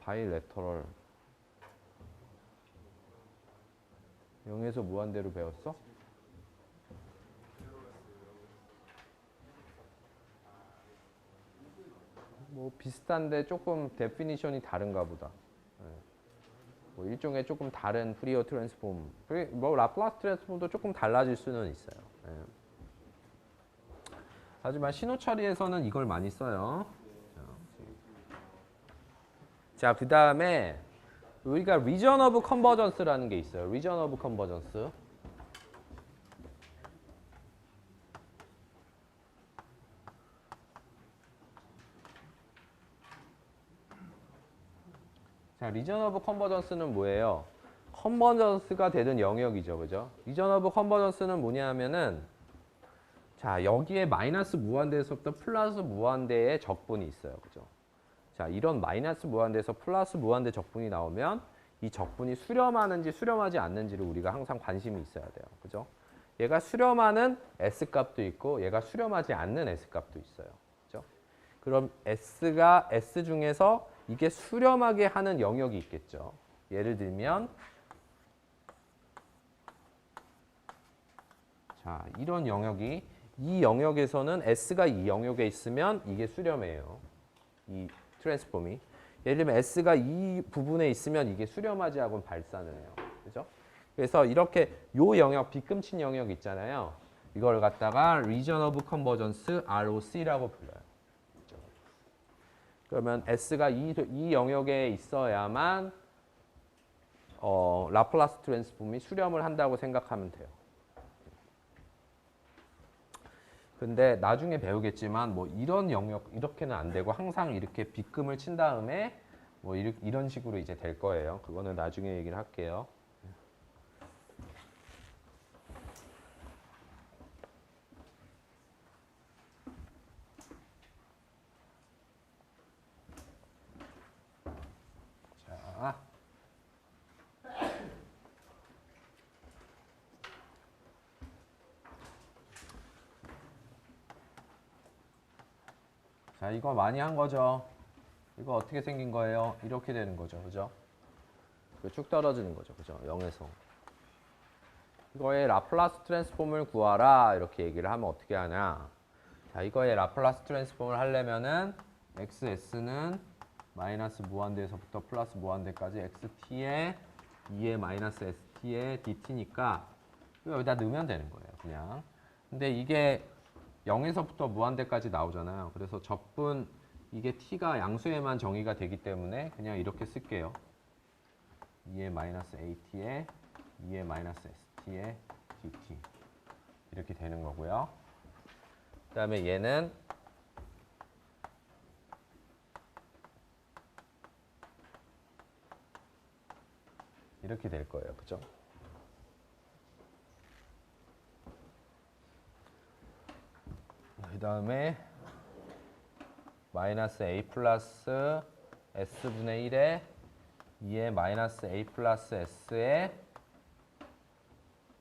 바이레터럴 0에서 무한대로 배웠어? 뭐 비슷한데 조금 데피니션이 다른가 보다. 뭐 일종의 조금 다른 프리어 트랜스폼, 뭐 라플라스 트랜스폼도 조금 달라질 수는 있어요. 하지만 신호 처리에서는 이걸 많이 써요. 자, 그 다음에 우리가 리전 오브 컨버전스라는 게 있어요. 리전 오브 컨버전스. 자, 리전 오브 컨버전스는 뭐예요? 컨버전스가 되는 영역이죠. 그죠? 리전 오브 컨버전스는 뭐냐 하면은 자, 여기에 마이너스 무한대에서부터 플러스 무한대의 적분이 있어요. 그죠? 자, 이런 마이너스 무한대에서 플러스 무한대 적분이 나오면 이 적분이 수렴하는지 수렴하지 않는지를 우리가 항상 관심이 있어야 돼요. 그죠? 얘가 수렴하는 S값도 있고 얘가 수렴하지 않는 S값도 있어요. 그죠? 그럼 S 중에서 이게 수렴하게 하는 영역이 있겠죠. 예를 들면 자, 이런 영역이 이 영역에서는 S가 이 영역에 있으면 이게 수렴해요. 이 트랜스폼이. 예를 들면 S가 이 부분에 있으면 이게 수렴하지 않고 발산을 해요. 그죠? 그래서 이렇게 요 영역, 빗금친 영역 있잖아요. 이걸 갖다가 Region of Convergence ROC라고 불러요. 그죠? 그러면 S가 이 영역에 있어야만 라플라스 트랜스폼이 수렴을 한다고 생각하면 돼요. 근데 나중에 배우겠지만 뭐 이런 영역 이렇게는 안 되고 항상 이렇게 빗금을 친 다음에 뭐 이런 식으로 이제 될 거예요. 그거는 나중에 얘기를 할게요. 자, 이거 많이 한 거죠. 이거 어떻게 생긴 거예요? 이렇게 되는 거죠. 그죠? 쭉 떨어지는 거죠. 그죠? 0에서. 이거의 라플라스 트랜스폼을 구하라. 이렇게 얘기를 하면 어떻게 하냐. 자, 이거의 라플라스 트랜스폼을 하려면은 XS는 마이너스 무한대에서부터 플러스 무한대까지 XT에 2의 마이너스 ST에 DT니까 여기다 넣으면 되는 거예요. 그냥. 근데 이게 0에서부터 무한대까지 나오잖아요. 그래서 적분 이게 t가 양수에만 정의가 되기 때문에 그냥 이렇게 쓸게요. 2의 마이너스 at에 2의 마이너스 st에 dt 이렇게 되는 거고요. 그 다음에 얘는 이렇게 될 거예요. 그죠? 그 다음에 마이너스 a 플러스 s분의 1에 2의 마이너스 a 플러스 s에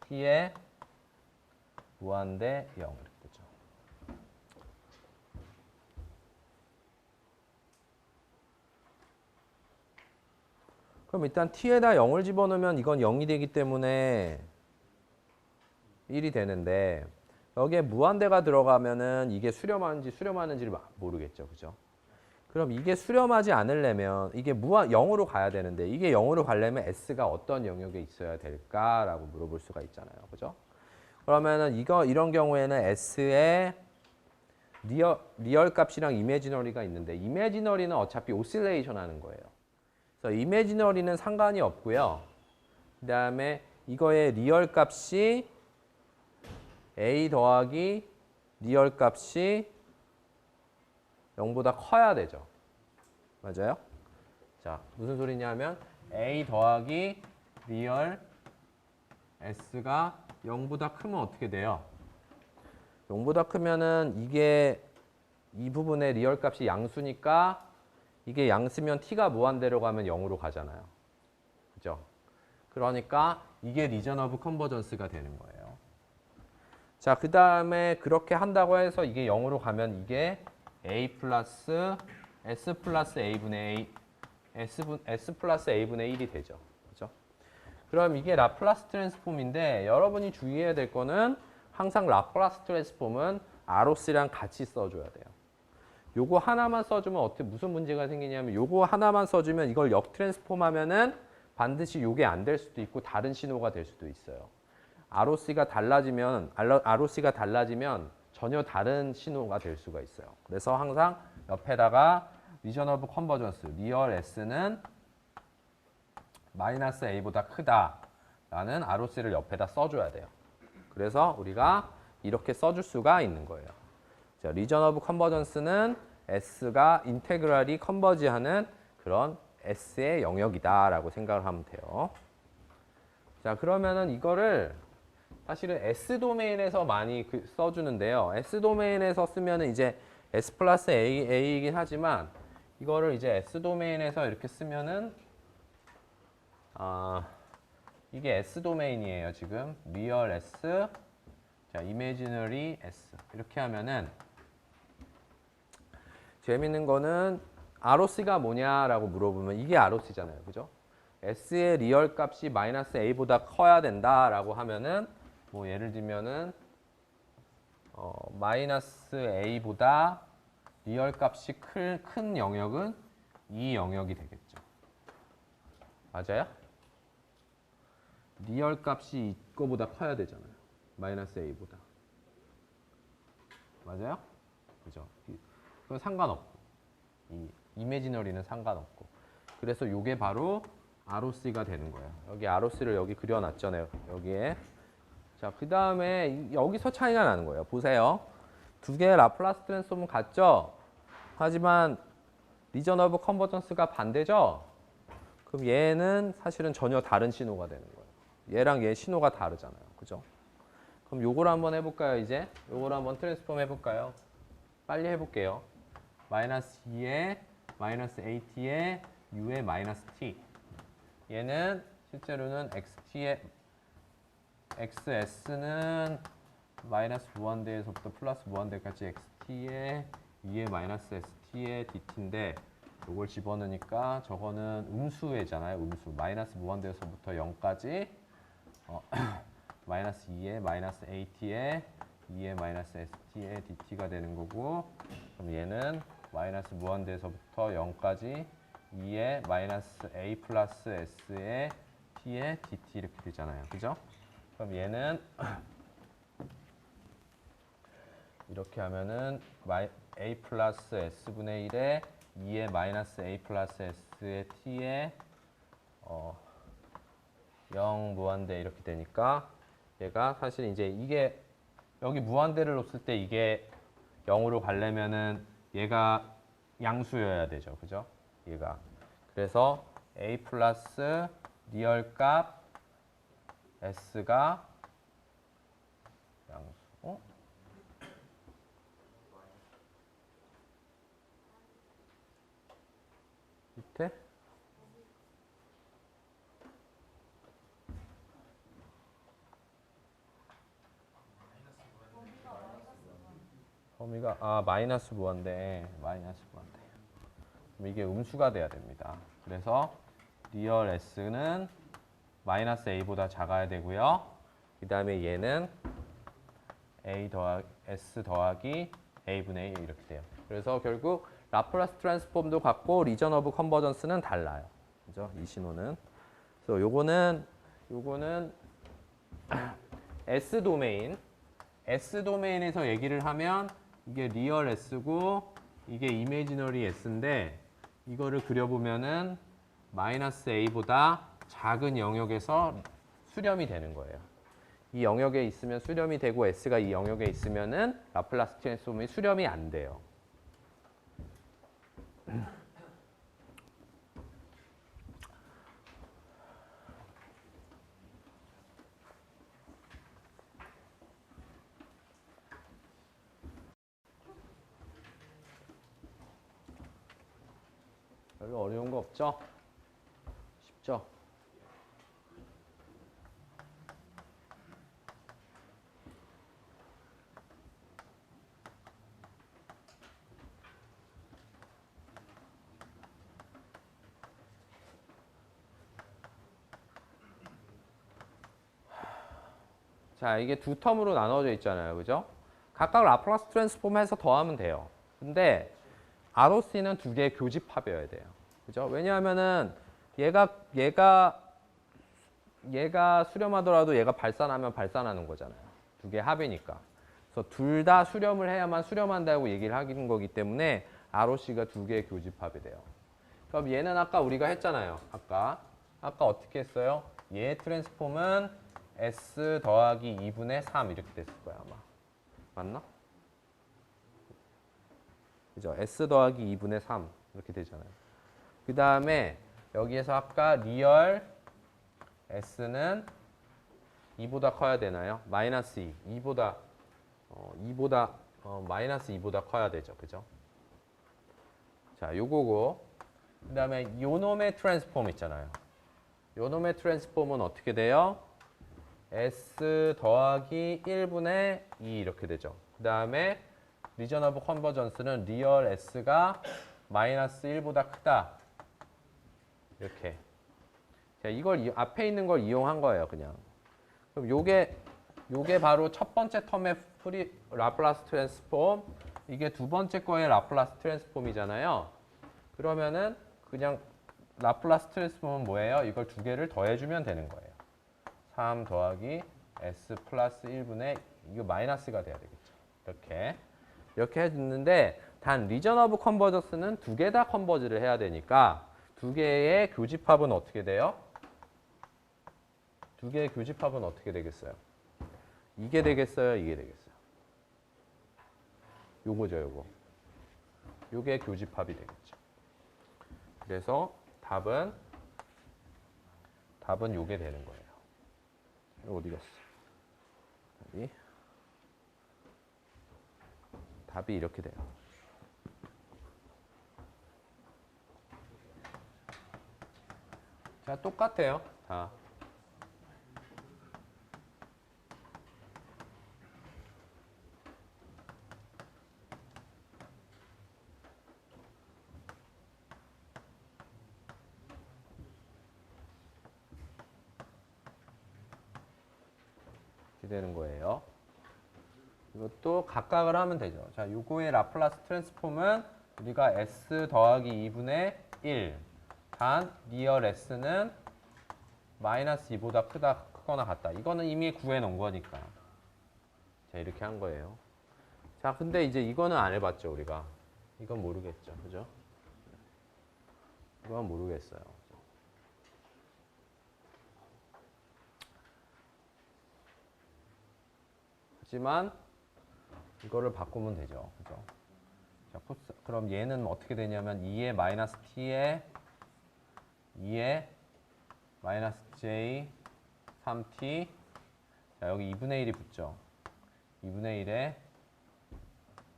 t에 무한대 0 이렇게 되죠. 그럼 일단 t에다 0을 집어넣으면 이건 0이 되기 때문에 1이 되는데 여기에 무한대가 들어가면은 이게 수렴하는지를 모르겠죠. 그죠? 그럼 이게 수렴하지 않으려면 이게 0으로 가야 되는데 이게 0으로 가려면 S가 어떤 영역에 있어야 될까라고 물어볼 수가 있잖아요. 그죠? 그러면은 이런 경우에는 S의 리얼 값이랑 이미지너리가 있는데 이미지너리는 어차피 오실레이션 하는 거예요. 그래서 이미지너리는 상관이 없고요. 그다음에 이거의 리얼 값이 a 더하기 리얼 값이 0보다 커야 되죠. 맞아요? 자, 무슨 소리냐면 a 더하기 리얼 s가 0보다 크면 어떻게 돼요? 0보다 크면은 이게 이 부분의 리얼 값이 양수니까 이게 양수면 t가 무한대로 가면 0으로 가잖아요. 그죠? 그러니까 이게 리전 오브 컨버전스가 되는 거예요. 자, 그 다음에 그렇게 한다고 해서 이게 0으로 가면 이게 a 플러스 s 플러스 a분의 a s 플러스 a분의 1이 되죠. 그죠? 그럼 이게 라플라스 트랜스폼인데 여러분이 주의해야 될 거는 항상 라플라스 트랜스폼은 ROC랑 같이 써줘야 돼요. 요거 하나만 써주면 무슨 문제가 생기냐면 요거 하나만 써주면 이걸 역 트랜스폼 하면은 반드시 요게 안 될 수도 있고 다른 신호가 될 수도 있어요. ROC가 달라지면 전혀 다른 신호가 될 수가 있어요. 그래서 항상 옆에다가 리전 오브 컨버전스 리얼 S는 마이너스 A보다 크다라는 ROC를 옆에다 써줘야 돼요. 그래서 우리가 이렇게 써줄 수가 있는 거예요. 자, 리전 오브 컨버전스는 S가 인테그랄이 컨버지하는 그런 S의 영역이다라고 생각을 하면 돼요. 자, 그러면은 이거를 사실은 S 도메인에서 많이 써주는데요. S 도메인에서 쓰면은 이제 S 플러스 A이긴 하지만 이거를 이제 S 도메인에서 이렇게 쓰면은 이게 S 도메인이에요. 지금 리얼 S, 자, 이미지너리 S 이렇게 하면은 재밌는 거는 ROC가 뭐냐라고 물어보면 이게 ROC잖아요. 그죠? S의 리얼 값이 마이너스 A보다 커야 된다라고 하면은 뭐 예를 들면은 마이너스 A보다 리얼 값이 큰 영역은 이 영역이 되겠죠. 맞아요? 리얼 값이 이거보다 커야 되잖아요. 마이너스 A보다. 맞아요? 그죠? 그건 상관없고. 이 이미지너리는 상관없고. 그래서 이게 바로 ROC가 되는 거예요. 여기 ROC를 여기 그려놨잖아요. 여기에. 자, 그 다음에 여기서 차이가 나는 거예요. 보세요. 두 개의 라플라스 트랜스폼은 같죠? 하지만 리전 오브 컨버전스가 반대죠? 그럼 얘는 사실은 전혀 다른 신호가 되는 거예요. 얘랑 얘 신호가 다르잖아요. 그죠? 그럼 요걸 한번 해볼까요, 이제? 요걸 한번 트랜스폼 해볼까요? 빨리 해볼게요. 마이너스 2에 마이너스 AT에 U에 마이너스 T. 얘는 실제로는 XT의 XS는 마이너스 무한대에서부터 플러스 무한대까지 XT에 2에 마이너스 ST에 DT인데 요걸 집어넣으니까 저거는 음수회잖아요. 음수. 마이너스 무한대에서부터 0까지 마이너스 2에 마이너스 AT에 2에 마이너스 ST에 DT가 되는 거고 그럼 얘는 마이너스 무한대에서부터 0까지 2에 마이너스 A 플러스 S에 T에 DT 이렇게 되잖아요. 그죠? 그럼 얘는 이렇게 하면은 A 플러스 S분의 1에 2에 마이너스 A 플러스 S의 T에 0 무한대 이렇게 되니까 얘가 사실 이제 이게 여기 무한대를 놓았을 때 이게 0으로 가려면은 얘가 양수여야 되죠. 그죠? 얘가. 그래서 A 플러스 리얼 값 S가 양수. 밑에? 범위가 마이너스 무한대. 마이너스 무한대. 그럼 이게 음수가 돼야 됩니다. 그래서 리얼 S는 마이너스 A보다 작아야 되고요. 그 다음에 얘는 S 더하기 A분의 1 이렇게 돼요. 그래서 결국 라플라스 트랜스폼도 같고 리전 오브 컨버전스는 달라요. 그죠? 이 신호는. 그래서 요거는 S 도메인. S 도메인에서 얘기를 하면 이게 리얼 S고 이게 이미지너리 S인데 이거를 그려보면은 마이너스 A보다 작은 영역에서 수렴이 되는 거예요. 이 영역에 있으면 수렴이 되고 S가 이 영역에 있으면은 라플라스 트랜스폼이 수렴이 안 돼요. 별로 어려운 거 없죠? 쉽죠? 자, 이게 두 텀으로 나눠져 있잖아요. 그죠? 각각 라플라스 트랜스폼 해서 더하면 돼요. 근데 ROC는 두 개의 교집합이어야 돼요. 그죠? 왜냐하면은 얘가 수렴하더라도 얘가 발산하면 발산하는 거잖아요. 두 개 합이니까. 그래서 둘 다 수렴을 해야만 수렴한다고 얘기를 하는 거기 때문에 ROC가 두 개의 교집합이 돼요. 그럼 얘는 아까 우리가 했잖아요. 아까 어떻게 했어요? 얘 트랜스폼은 S 더하기 2분의 3 이렇게 됐을 거야 아마. 맞나? 그죠? S 더하기 2분의 3 이렇게 되잖아요. 그 다음에 여기에서 아까 리얼 s는 2보다 커야 되나요? 마이너스 2. 2보다 마이너스 2보다 커야 되죠. 그죠? 자, 요거고. 그 다음에 요놈의 트랜스폼 있잖아요. 요놈의 트랜스폼은 어떻게 돼요? S 더하기 1분의 2 이렇게 되죠. 그 다음에 리전 오브 컨버전스는 리얼 S가 마이너스 1보다 크다. 이렇게. 자, 이걸 앞에 있는 걸 이용한 거예요, 그냥. 그럼 요게 바로 첫 번째 텀의 라플라스 트랜스폼, 이게 두 번째 거의 라플라스 트랜스폼이잖아요. 그러면은 그냥 라플라스 트랜스폼은 뭐예요? 이걸 두 개를 더해주면 되는 거예요. 3 더하기 S 플러스 1분의 이거 마이너스가 돼야 되겠죠. 이렇게 해줬는데 단 리전 오브 컨버전스는 두 개 다 컨버즈를 해야 되니까 두 개의 교집합은 어떻게 돼요? 두 개의 교집합은 어떻게 되겠어요? 이게 되겠어요? 이게 되겠어요? 요거죠, 요거. 요게 교집합이 되겠죠. 그래서 답은 요게 되는 거예요. 어디 갔어? 답이 이렇게 돼요. 자, 똑같아요. 다. 이렇게 되는 거예요. 이것도 각각을 하면 되죠. 자, 요거의 라플라스 트랜스폼은 우리가 S 더하기 2분의 1. 단, 리얼 S는 마이너스 2보다 크거나 같다. 이거는 이미 구해 놓은 거니까. 자, 이렇게 한 거예요. 자, 근데 이제 이거는 안 해봤죠, 우리가. 이건 모르겠죠. 그죠? 이건 모르겠어요. 하지만 이거를 바꾸면 되죠. 그죠? 자, 그럼 얘는 어떻게 되냐면 2의 마이너스 t에 2의 마이너스 j 3t. 자, 여기 2분의 1이 붙죠. 2분의 1에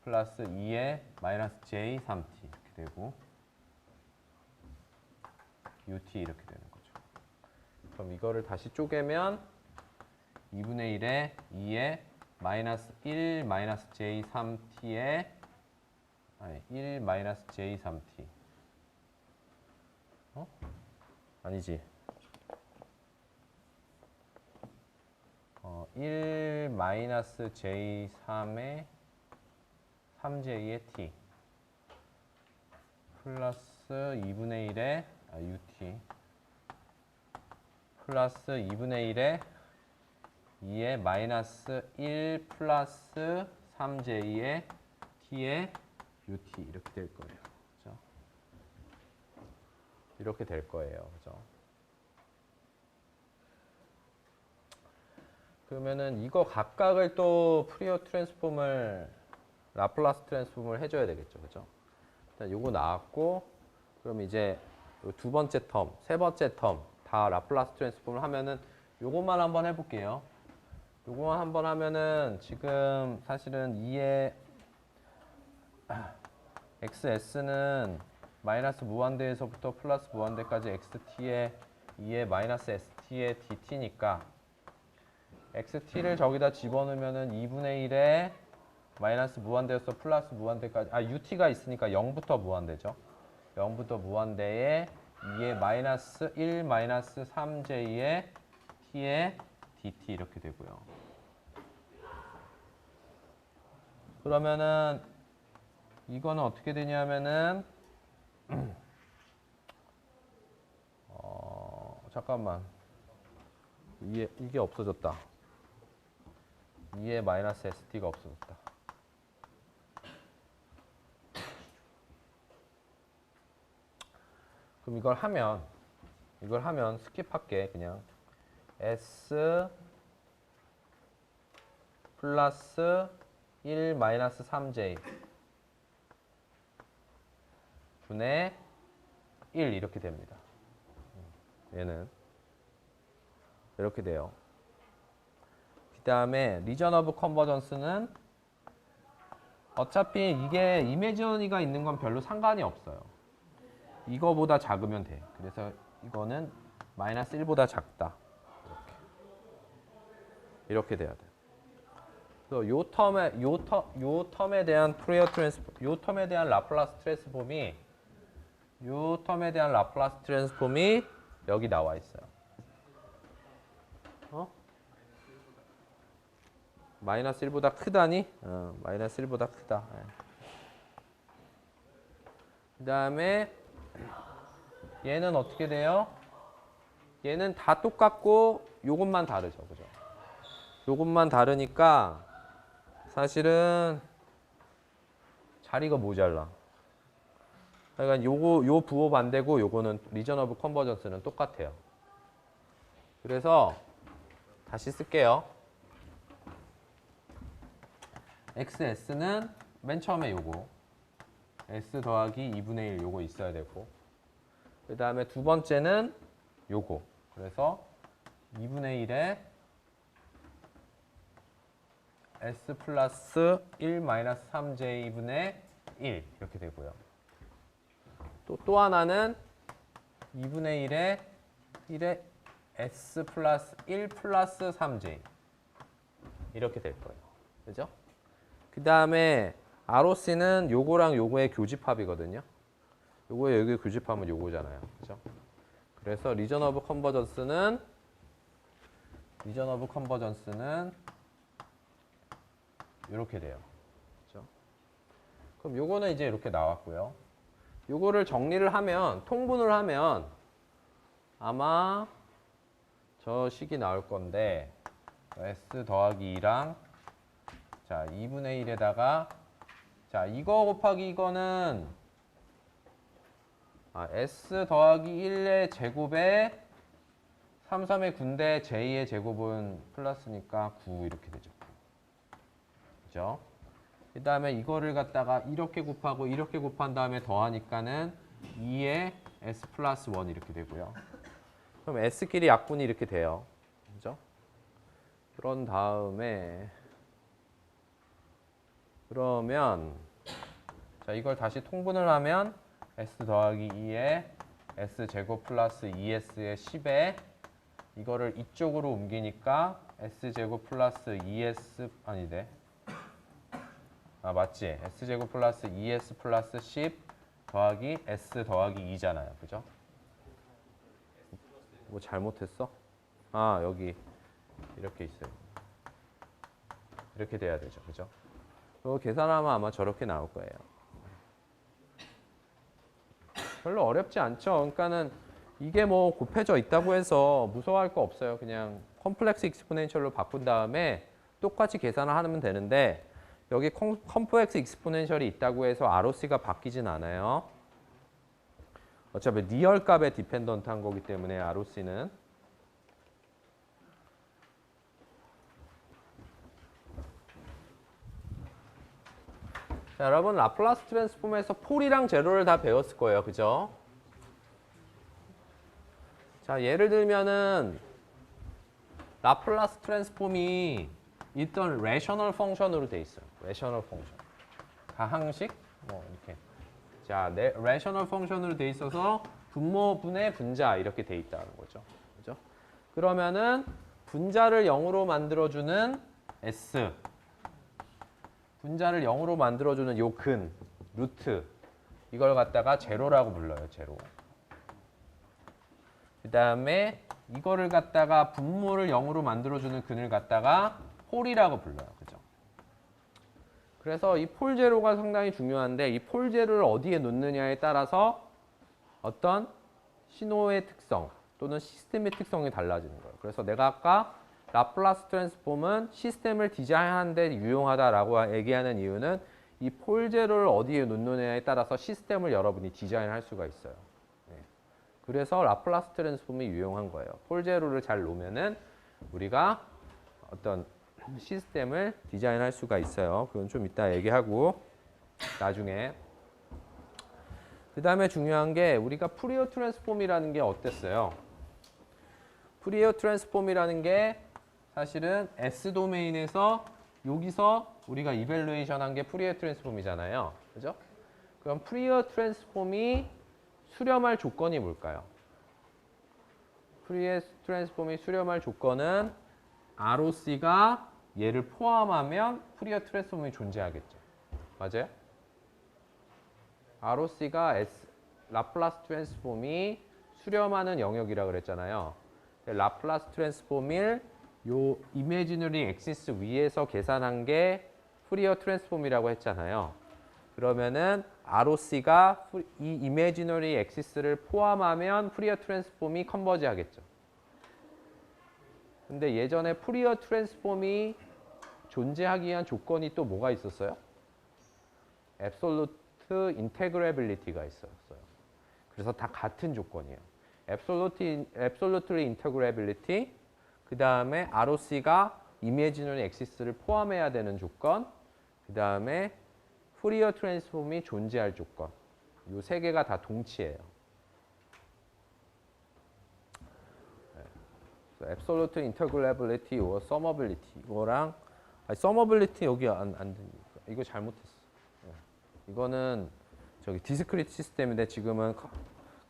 플러스 2의 마이너스 j 3t 이렇게 되고 ut 이렇게 되는 거죠. 그럼 이거를 다시 쪼개면 2분의 1에 2의 마이너스 1 마이너스 j 3t에 1 마이너스 j 3t. 아니지. 1 마이너스 j 3에 3j의 t 플러스 2분의 1에 ut 플러스 2분의 1에 2의 마이너스 1 플러스 3j의 t의 ut 이렇게 될 거예요. 그죠? 이렇게 될 거예요. 그죠? 그러면은 이거 각각을 또 푸리어 트랜스폼을 라플라스 트랜스폼을 해줘야 되겠죠. 그죠? 일단 요거 나왔고, 그럼 이제 두 번째 텀, 세 번째 텀 다 라플라스 트랜스폼을 하면은 요것만 한번 해볼게요. 요거만 한번 하면은 지금 사실은 2의 xs는 마이너스 무한대에서부터 플러스 무한대까지 xt의 2의 마이너스 st의 dt니까 xt를 저기다 집어넣으면은 2분의 1에 마이너스 무한대에서 플러스 무한대까지 ut가 있으니까 0부터 무한대죠. 0부터 무한대에 2의 마이너스 1 마이너스 3j의 t의 dt 이렇게 되고요. 그러면은 이거는 어떻게 되냐면은 잠깐만 이게 없어졌다. 2의 마이너스 st가 없어졌다. 그럼 이걸 하면 스킵할게. 그냥 s 플러스 1 마이너스 3j 분의 1 이렇게 됩니다. 얘는 이렇게 돼요. 그 다음에 리전 오브 컨버전스는 어차피 이게 이미지너리가 있는 건 별로 상관이 없어요. 이거보다 작으면 돼. 그래서 이거는 마이너스 1보다 작다. 이렇게 돼야 돼. 그래서 요 텀에 대한 푸리어 트랜스폼, 요 텀에 대한 라플라스 트랜스폼이 여기 나와 있어요. 마이너스 1보다 크다니? 마이너스 1보다 크다. 그 다음에 얘는 어떻게 돼요? 얘는 다 똑같고 요것만 다르죠. 그죠? 요것만 다르니까 사실은 자리가 모자라. 그러니까 요 부호 반대고 요거는 리전 오브 컨버전스는 똑같아요. 그래서 다시 쓸게요. XS는 맨 처음에 요거 S 더하기 2분의 1 요거 있어야 되고, 그 다음에 두 번째는 요거. 그래서 2분의 1에 S 플러스 1 마이너스 3J분의 1 이렇게 되고요. 또 하나는 2분의 1에 S 플러스 1 플러스 3J 이렇게 될 거예요. 그죠? 그 다음에 ROC는 요거랑 요거의 교집합이거든요. 요거에 여기 교집합은 요거잖아요. 그죠? 그래서 리전 오브 컨버전스는 이렇게 돼요. 그죠? 그럼 요거는 이제 이렇게 나왔고요. 요거를 정리를 하면, 통분을 하면 아마 저 식이 나올 건데, S 더하기 2랑 자 2분의 1에다가 자 이거 곱하기 이거는 S 더하기 1의 제곱에 3, 3의 9인데 J의 제곱은 플러스니까 9 이렇게 되죠. 그죠? 그 다음에 이거를 갖다가 이렇게 곱하고 이렇게 곱한 다음에 더하니까는 2의 S 플러스 1 이렇게 되고요. 그럼 S끼리 약분이 이렇게 돼요. 그죠? 그런 다음에 그러면 자 이걸 다시 통분을 하면 S 더하기 2에 S 제곱 플러스 2S의 10에 이거를 이쪽으로 옮기니까 S 제곱 플러스 2S 아니네. 맞지? S 제곱 플러스 2S 플러스 10 더하기 S 더하기 2잖아요. 그죠? 뭐 잘못했어? 여기 이렇게 있어요. 이렇게 돼야 되죠. 그죠? 그거 계산하면 아마 저렇게 나올 거예요. 별로 어렵지 않죠. 그러니까는 이게 뭐 곱해져 있다고 해서 무서워할 거 없어요. 그냥 컴플렉스 익스포넨셜로 바꾼 다음에 똑같이 계산을 하면 되는데 여기 컴플렉스 익스포넨셜이 있다고 해서 ROC가 바뀌진 않아요. 어차피 리얼 값에 디펜던트한 거기 때문에 ROC는 자, 여러분 라플라스 트랜스폼에서 폴이랑 제로를 다 배웠을 거예요. 그죠? 자, 예를 들면은 라플라스 트랜스폼이 있던 레셔널 펑션으로 돼 있어요. 레셔널 펑션. 가항식 뭐 이렇게. 자, 레셔널 펑션으로 돼 있어서 분모분의 분자 이렇게 돼 있다는 거죠. 그죠? 그러면은 분자를 0으로 만들어주는 S 분자를 0으로 만들어주는 요 근, 루트 이걸 갖다가 제로라고 불러요. 제로. 그 다음에 이거를 갖다가 분모를 0으로 만들어주는 근을 갖다가 폴이라고 불러요. 그죠? 그래서 이 폴 제로가 상당히 중요한데 이 폴 제로를 어디에 놓느냐에 따라서 어떤 신호의 특성 또는 시스템의 특성이 달라지는 거예요. 그래서 내가 아까 라플라스 트랜스폼은 시스템을 디자인하는 데 유용하다라고 얘기하는 이유는 이 폴 제로를 어디에 놓느냐에 따라서 시스템을 여러분이 디자인할 수가 있어요. 네. 그래서 라플라스 트랜스폼이 유용한 거예요. 폴 제로를 잘 놓으면은 우리가 어떤 시스템을 디자인할 수가 있어요. 그건 좀 이따 얘기하고 나중에 그 다음에 중요한 게 우리가 푸리어 트랜스폼이라는 게 어땠어요? 푸리어 트랜스폼이라는 게 사실은 S 도메인에서 여기서 우리가 이밸루에이션 한 게 푸리어 트랜스폼이잖아요. 그죠? 그럼 푸리어 트랜스폼이 수렴할 조건이 뭘까요? 푸리어 트랜스폼이 수렴할 조건은 ROC가 얘를 포함하면 푸리어 트랜스폼이 존재하겠죠. 맞아요? ROC가 라플라스 트랜스폼이 수렴하는 영역이라고 그랬잖아요. 라플라스 트랜스폼을 요 이미지너리 엑시스 위에서 계산한 게 푸리어 트랜스폼이라고 했잖아요. 그러면은 ROC가 이 이미지너리 엑시스를 포함하면 푸리어 트랜스폼이 컨버지 하겠죠. 근데 예전에 푸리어 트랜스폼이 존재하기 위한 조건이 또 뭐가 있었어요? 앱솔루트 인테그레빌리티가 있었어요. 그래서 다 같은 조건이에요. Absolutely integrability, 그 다음에 ROC가 이미지너리 엑시스를 포함해야 되는 조건, 그 다음에 푸리어 트랜스폼이 존재할 조건. 이 세 개가 다 동치예요. Absolute integrability or summability 이거랑 summability 여기 안 되니까 이거 잘못했어. 이거는 저기 discrete 시스템인데 지금은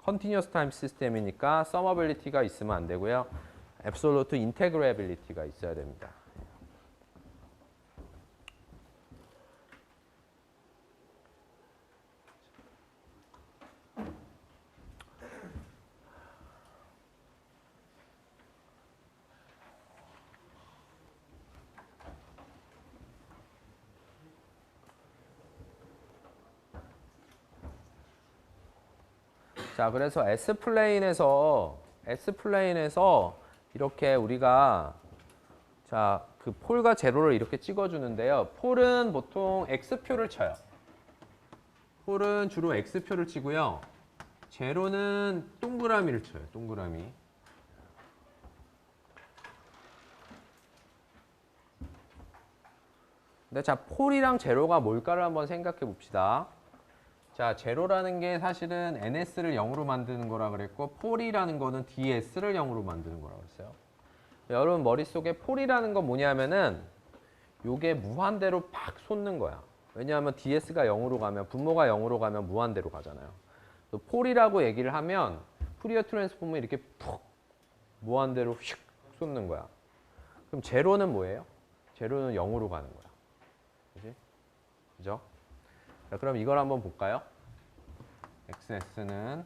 continuous time 시스템이니까 summability가 있으면 안 되고요. absolute integrability가 있어야 됩니다. 자, 그래서 S플레인에서 이렇게 우리가 자, 그 폴과 제로를 이렇게 찍어주는데요. 폴은 보통 X표를 쳐요. 폴은 주로 X표를 치고요. 제로는 동그라미를 쳐요. 동그라미. 근데 자, 폴이랑 제로가 뭘까를 한번 생각해 봅시다. 자, 제로라는 게 사실은 NS를 0으로 만드는 거라 그랬고 폴이라는 거는 DS를 0으로 만드는 거라고 했어요. 여러분 머릿속에 폴이라는 건 뭐냐면은 요게 무한대로 팍 솟는 거야. 왜냐하면 DS가 0으로 가면 분모가 0으로 가면 무한대로 가잖아요. 또 폴이라고 얘기를 하면 푸리어 트랜스폼은 이렇게 푹 무한대로 휙 솟는 거야. 그럼 제로는 뭐예요? 제로는 0으로 가는 거야. 그지? 그죠? 자, 그럼 이걸 한번 볼까요? XS는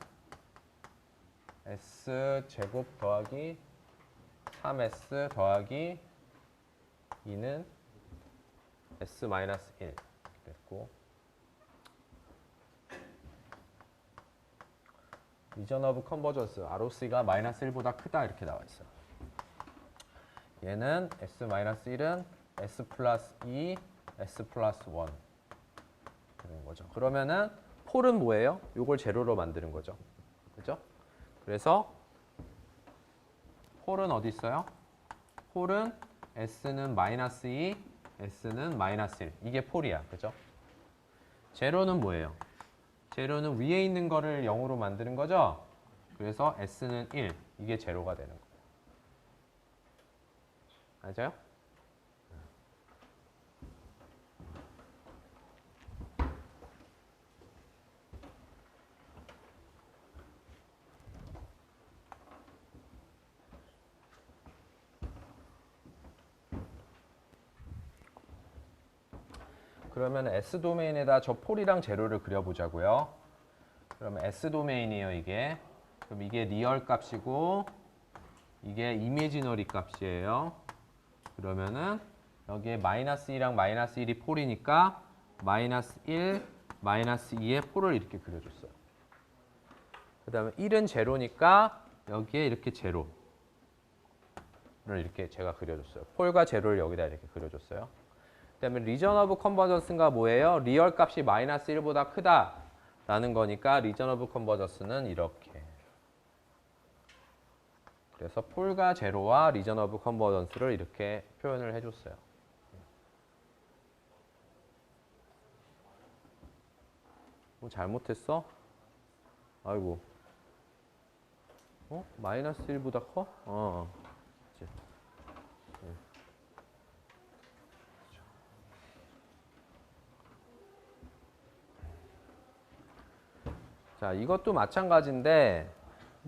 S제곱 더하기 3S 더하기 2는 S-1 됐고 리전 오브 컨버전스 ROC가 -1보다 크다 이렇게 나와 있어요. 얘는 S-1은 S 플러스 2, S 플러스 1 되는 거죠. 그러면은 폴은 뭐예요? 요걸 제로로 만드는 거죠. 그죠? 그래서 폴은 어디 있어요? 폴은 S는 -2, S는 -1. 이게 폴이야. 그죠? 제로는 뭐예요? 제로는 위에 있는 거를 0으로 만드는 거죠? 그래서 S는 1. 이게 제로가 되는 거예요. 맞아요? 그러면 S 도메인에다 저 폴이랑 제로를 그려보자고요. 그러면 S 도메인이에요, 이게. 그럼 이게 리얼 값이고 이게 이미지너리 값이에요. 그러면은 여기에 -2랑 -1이 폴이니까 -1, -2의 폴을 이렇게 그려줬어요. 그 다음에 1은 제로니까 여기에 이렇게 제로를 이렇게 제가 그려줬어요. 폴과 제로를 여기다 이렇게 그려줬어요. 그 다음에 리전 오브 컨버전스가 뭐예요? 리얼 값이 -1보다 크다라는 거니까 리전 오브 컨버전스는 이렇게. 그래서 폴과 제로와 리전 오브 컨버전스를 이렇게 표현을 해줬어요. 뭐 잘못했어? 아이고. 마이너스 1보다 커? 그치. 자, 이것도 마찬가지인데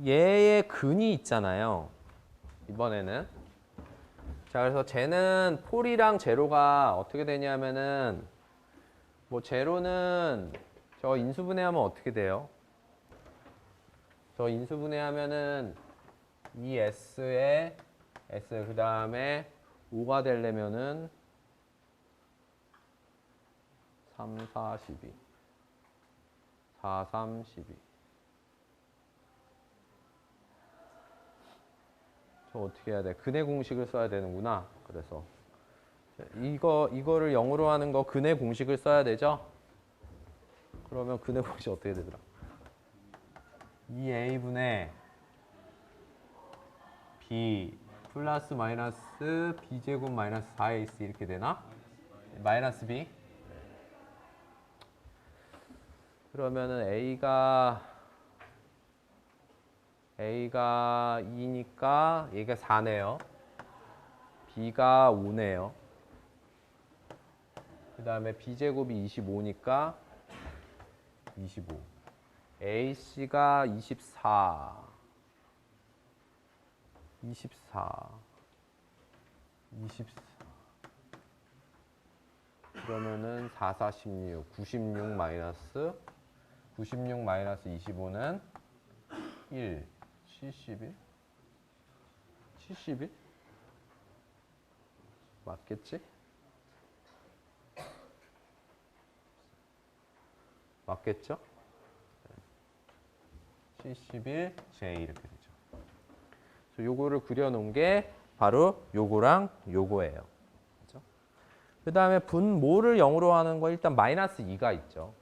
얘의 근이 있잖아요. 이번에는. 자, 그래서 쟤는 폴이랑 제로가 어떻게 되냐면은 뭐 제로는 저 인수분해하면 어떻게 돼요? 저 인수분해하면은 이 S에 S 그 다음에 5가 되려면은 3, 4, 12 4, 3, 12 저 어떻게 해야 돼? 근의 공식을 써야 되는구나. 그래서 이거를 0으로 하는 거 근의 공식을 써야 되죠? 그러면 근의 공식 어떻게 되더라? 2a분의 b 플러스 마이너스 b제곱 마이너스 4ac 이렇게 되나? 마이너스 b. 그러면은 a가 2니까 얘가 4네요. b가 5네요. 그 다음에 b제곱이 25니까 25. ac가 24. 24. 그러면은 4, 4, 16. 96 마이너스 25는 1. 71? 71? 맞겠지? 맞겠죠? 71J 이렇게 되죠. 그래서 요거를 그려놓은 게 바로 요거랑 요거예요. 그죠? 그 다음에 분모를 0으로 하는 거 일단 마이너스 2가 있죠.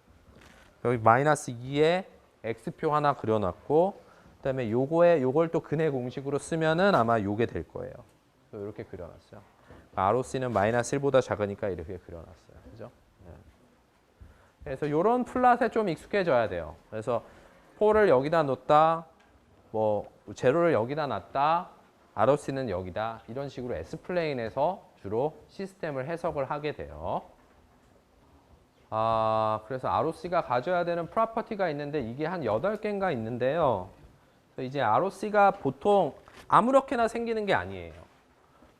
여기 마이너스 2에 X표 하나 그려놨고 그 다음에 요걸 또 근의 공식으로 쓰면은 아마 요게 될 거예요. 이렇게 그려놨어요. ROC는 마이너스 1보다 작으니까 이렇게 그려놨어요. 그죠? 네. 그래서 이런 플랫에 좀 익숙해져야 돼요. 그래서 폴을 여기다 놓다, 뭐 제로를 여기다 놨다, ROC는 여기다 이런 식으로 S플레인에서 주로 시스템을 해석을 하게 돼요. 그래서 ROC가 가져야 되는 프로퍼티가 있는데 이게 한 8개인가 있는데요. 그래서 이제 ROC가 보통 아무렇게나 생기는 게 아니에요.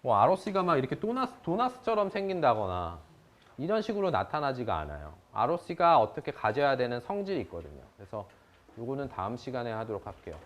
뭐 ROC가 막 이렇게 도나스처럼 생긴다거나 이런 식으로 나타나지가 않아요. ROC가 어떻게 가져야 되는 성질이 있거든요. 그래서 요거는 다음 시간에 하도록 할게요.